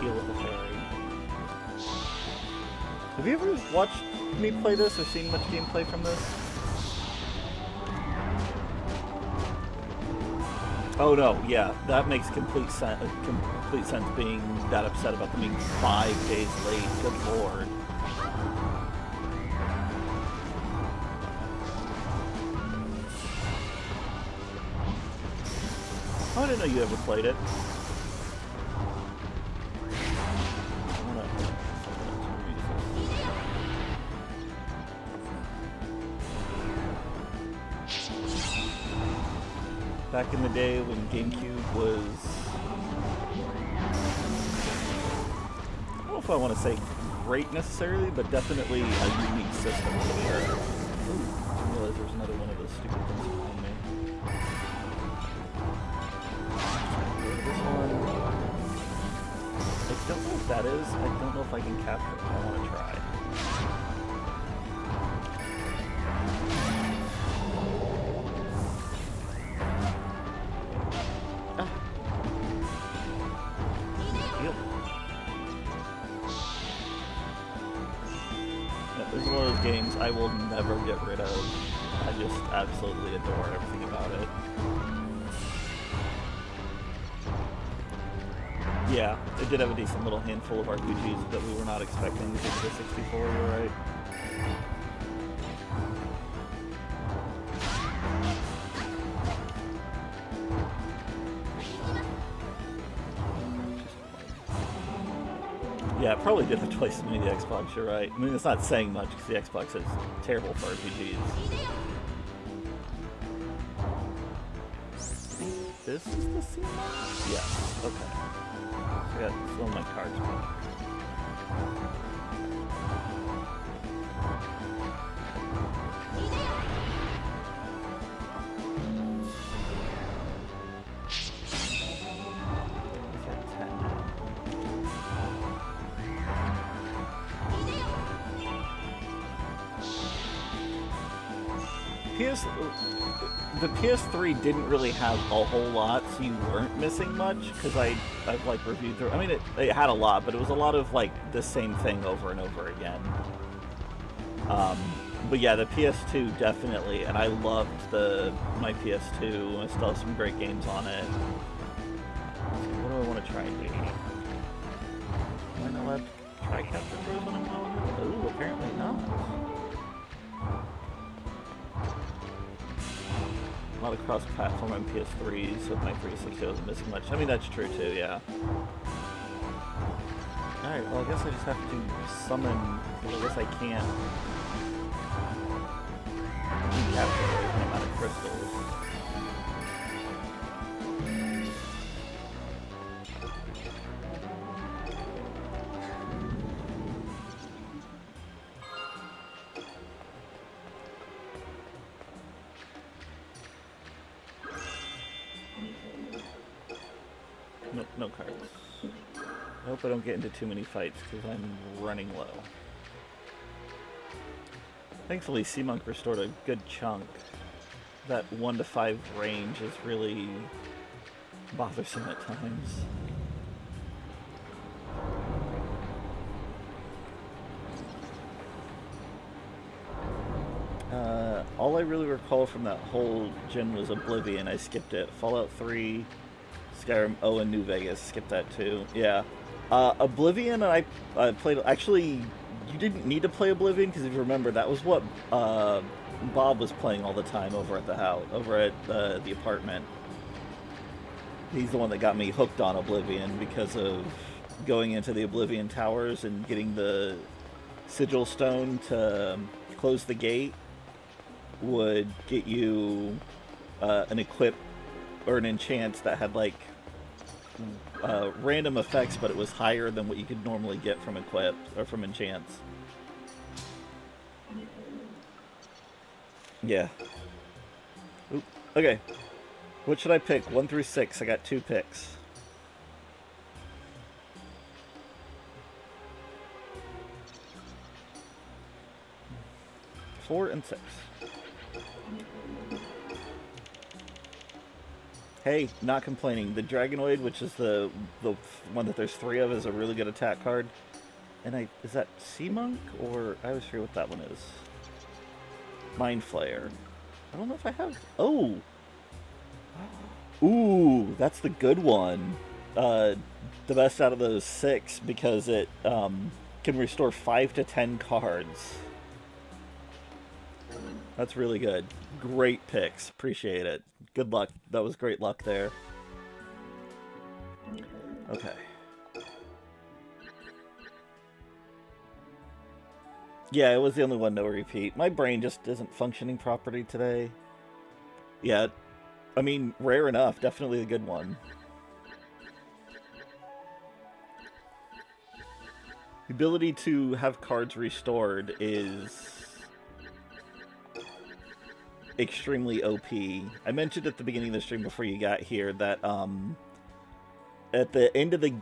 Heal with the fairy. Have you ever watched me play this or seen much gameplay from this? Oh no, yeah, that makes complete sense being that upset about them being 5 days late. Good lord. Oh, I didn't know you ever played it. Back in the day when GameCube was, I don't know if I want to say great necessarily, but definitely a unique system for sure. Ooh, I didn't realize there's another one of those stupid things behind me. This one, I don't know what that is. I don't know if I can capture it. I want to try. Games I will never get rid of. I just absolutely adore everything about it. Yeah, it did have a decent little handful of RPGs that we were not expecting to get to the 64, you're right. Yeah, it probably did have twice as many the Xbox, you're right. I mean, it's not saying much because the Xbox is terrible for RPGs. This is the scene? Yes, okay. So I got some of my cards back. The PS3 didn't really have a whole lot, so you weren't missing much, because I've like reviewed through. I mean, it had a lot, but it was a lot of like the same thing over and over again. But yeah, the PS2 definitely, and I loved my PS2. I still have some great games on it. What do I want to try and do? Am I not allowed to try capture throws when I'm on? Ooh, apparently not. A lot of cross-platform on PS3s, so my 360 wasn't missing much. I mean, that's true too, yeah. Alright, well, I guess I just have to summon, because I guess I can't capture the amount of crystals. No cards. I hope I don't get into too many fights because I'm running low. Thankfully, Sea Monk restored a good chunk. that 1 to 5 range is really bothersome at times. All I really recall from that whole gen was Oblivion. I skipped it. Fallout 3, Skyrim, and New Vegas. Skipped that too. Yeah. Oblivion, I played. Actually, you didn't need to play Oblivion because if you remember, that was what Bob was playing all the time over at the house, over at the apartment. He's the one that got me hooked on Oblivion because of going into the Oblivion Towers and getting the sigil stone to close the gate would get you an equip or an enchant that had like random effects, but it was higher than what you could normally get from equips or from enchants. Yeah. Oop. Okay. What should I pick? 1 through 6. I got 2 picks. Four and 6. Hey, not complaining. The Dragonoid, which is the one that there's 3 of, is a really good attack card. And is that Sea Monk or I always forget what that one is. Mind Flayer. I don't know if I have. Oh. Ooh, that's the good one. The best out of those 6 because it can restore 5 to 10 cards. That's really good. Great picks. Appreciate it. Good luck. That was great luck there. Okay. Yeah, it was the only one no repeat. My brain just isn't functioning properly today. Yeah, I mean, rare enough. Definitely a good one. The ability to have cards restored is extremely OP. I mentioned at the beginning of the stream before you got here that at the end of the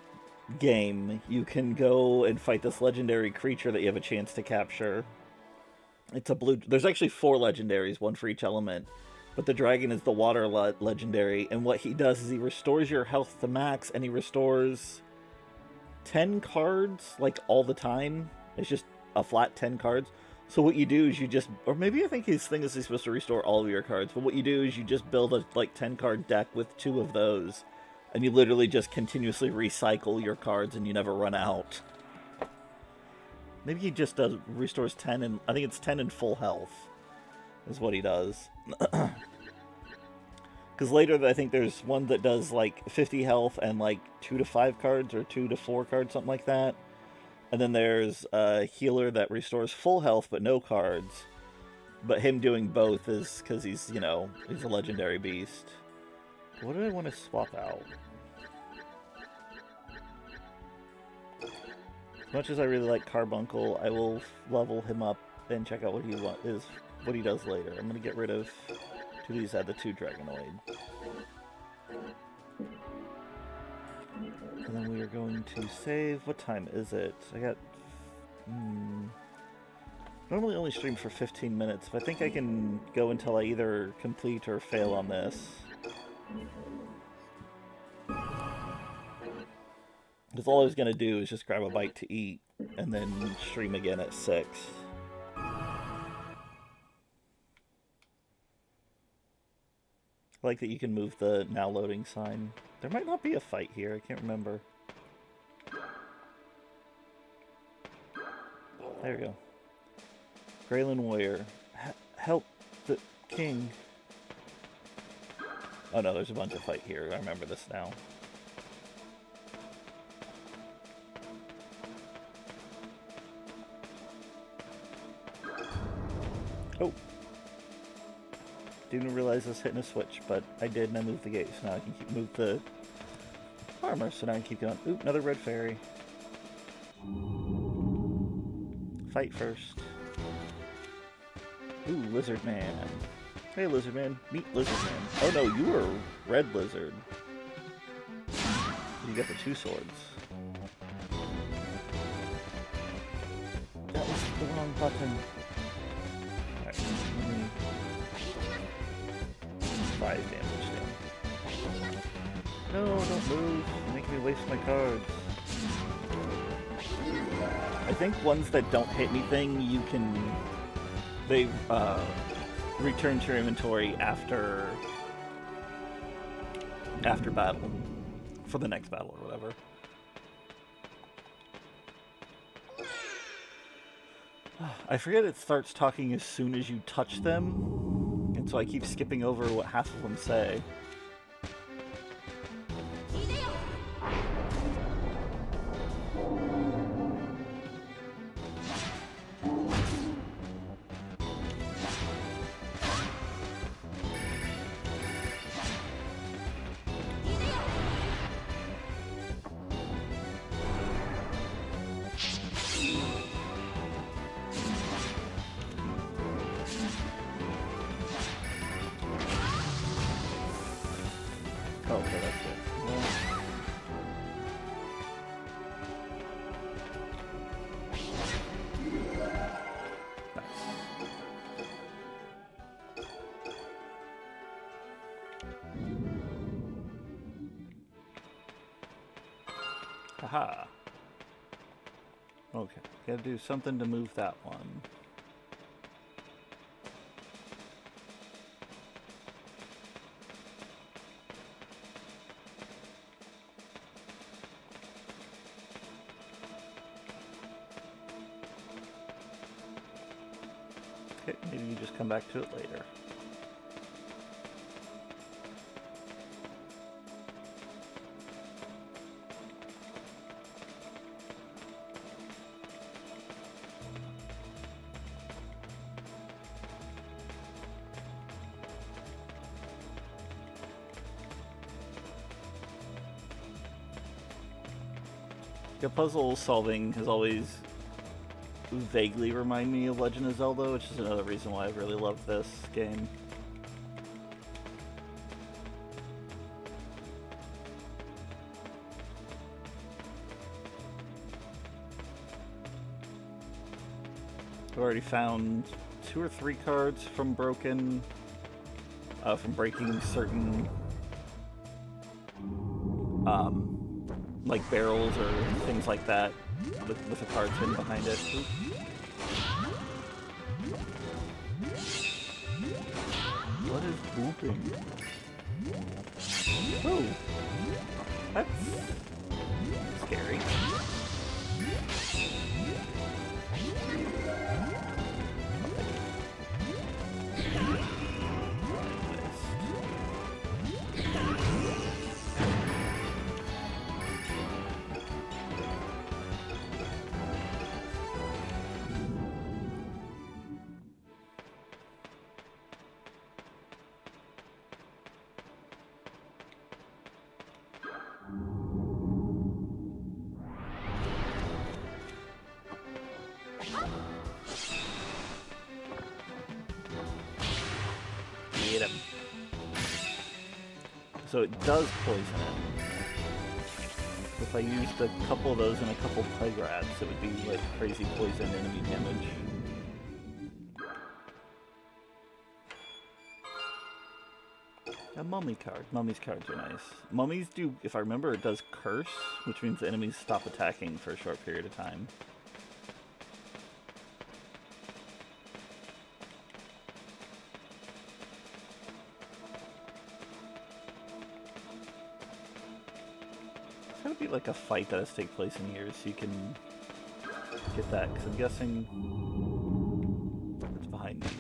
game, you can go and fight this legendary creature that you have a chance to capture. It's a blue. There's actually 4 legendaries, one for each element. But the dragon is the water legendary, and what he does is he restores your health to max, and he restores 10 cards, like, all the time. It's just a flat 10 cards. So what you do is you just, or maybe I think his thing is he's supposed to restore all of your cards, but what you do is you just build a, like, 10-card deck with 2 of those, and you literally just continuously recycle your cards, and you never run out. Maybe he just restores 10, and I think it's 10 in full health, is what he does. Because later, I think there's one that does, like, 50 health and, like, 2 to 5 cards, or 2 to 4 cards, something like that. And then there's a healer that restores full health but no cards. But him doing both is because he's, you know, he's a legendary beast. What do I want to swap out? As much as I really like Carbuncle, I will level him up and check out what he does later. I'm going to get rid of 2 of these, add the 2 Dragonoid. And then we are going to save. What time is it? I got... Normally only stream for 15 minutes, but I think I can go until I either complete or fail on this. Because all I was going to do is just grab a bite to eat, and then stream again at 6. I like that you can move the now loading sign. There might not be a fight here, I can't remember. There we go. Greyland Warrior. Help the king. Oh no, there's a bunch of fight here. I remember this now. Oh. Didn't realize I was hitting a switch, but I did, and I moved the gate, so now I can move the armor, so now I can keep going. Oop, another red fairy. Fight first. Ooh, Lizard Man. Hey, Lizard Man. Meet Lizard Man. Oh no, you were Red Lizard. You got the 2 swords. That was the wrong button. Alright, surprise damage thing. No, don't move. Make me waste my cards. I think ones that don't hit anything, you can... They return to your inventory after battle. For the next battle or whatever. I forget it starts talking as soon as you touch them, and so I keep skipping over what half of them say. Oh, okay, that's it. Well, nice. Haha. Okay, gotta do something to move that one. Okay, maybe you just come back to it later. The puzzle solving has always vaguely remind me of Legend of Zelda, which is another reason why I really love this game. I've already found 2 or 3 cards from breaking certain like barrels or things like that with the cards hidden behind it. Oops. What is booping? Oh, that's scary. Get him. So it does poison it. If I used a couple of those and a couple plague rats, it would be like crazy poison enemy damage. A mummy card. Mummy's cards are nice. Mummies do, if I remember, it does curse, which means the enemies stop attacking for a short period of time. It's gotta be like a fight that has to take place in here so you can get that, because I'm guessing it's behind these.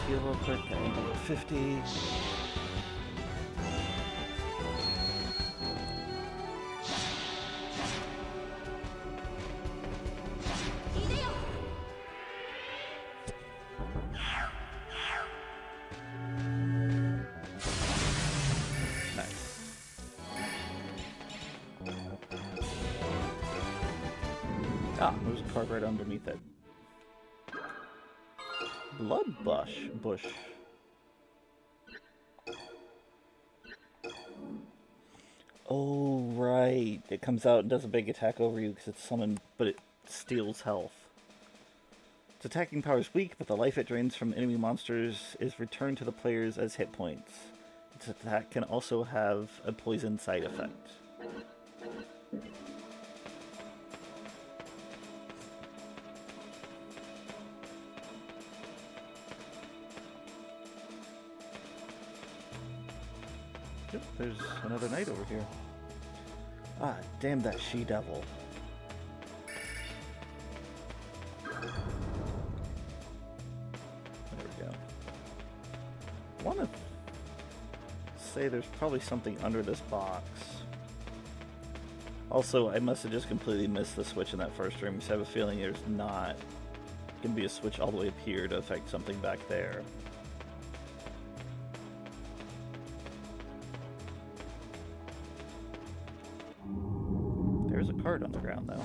Heal real quick, I need to 50. Nice. card right underneath it. Blood bush. Oh, right. It comes out and does a big attack over you because it's summoned, but it steals health. Its attacking power is weak, but the life it drains from enemy monsters is returned to the players as hit points. Its attack can also have a poison side effect. Yep, there's another knight over here. Ah, damn that she-devil. There we go. I want to say there's probably something under this box. Also, I must have just completely missed the switch in that first room, because I have a feeling there's not going to be a switch all the way up here to affect something back there. There's a card on the ground, though.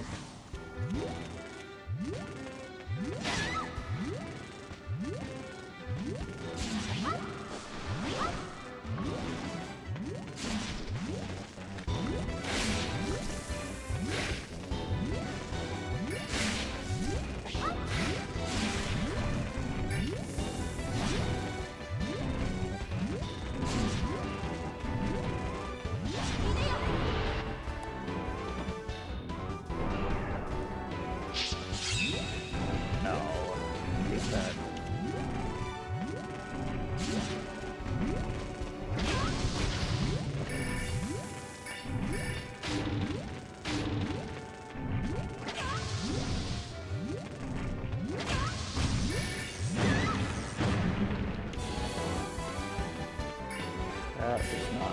It's not.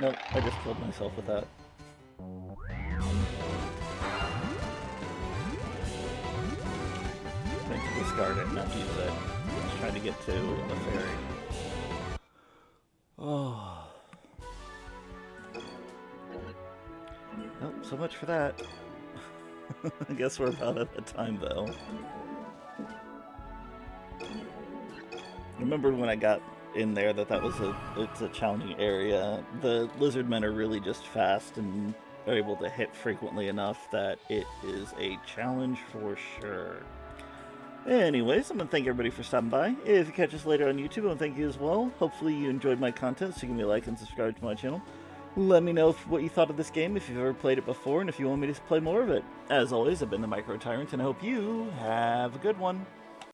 Nope, I just killed myself with that. Meant to discard it, not use it. Just trying to get to a fairy. Oh. Nope, so much for that. I guess we're about at the time, though. Remember when I got in there that was it's a challenging area. The lizard men are really just fast and are able to hit frequently enough that it is a challenge for sure. Anyways, I'm going to thank everybody for stopping by. If you catch us later on YouTube, I want to thank you as well. Hopefully you enjoyed my content, so give me a like and subscribe to my channel. Let me know what you thought of this game, if you've ever played it before, and if you want me to play more of it. As always, I've been the Micro Tyrant, and I hope you have a good one.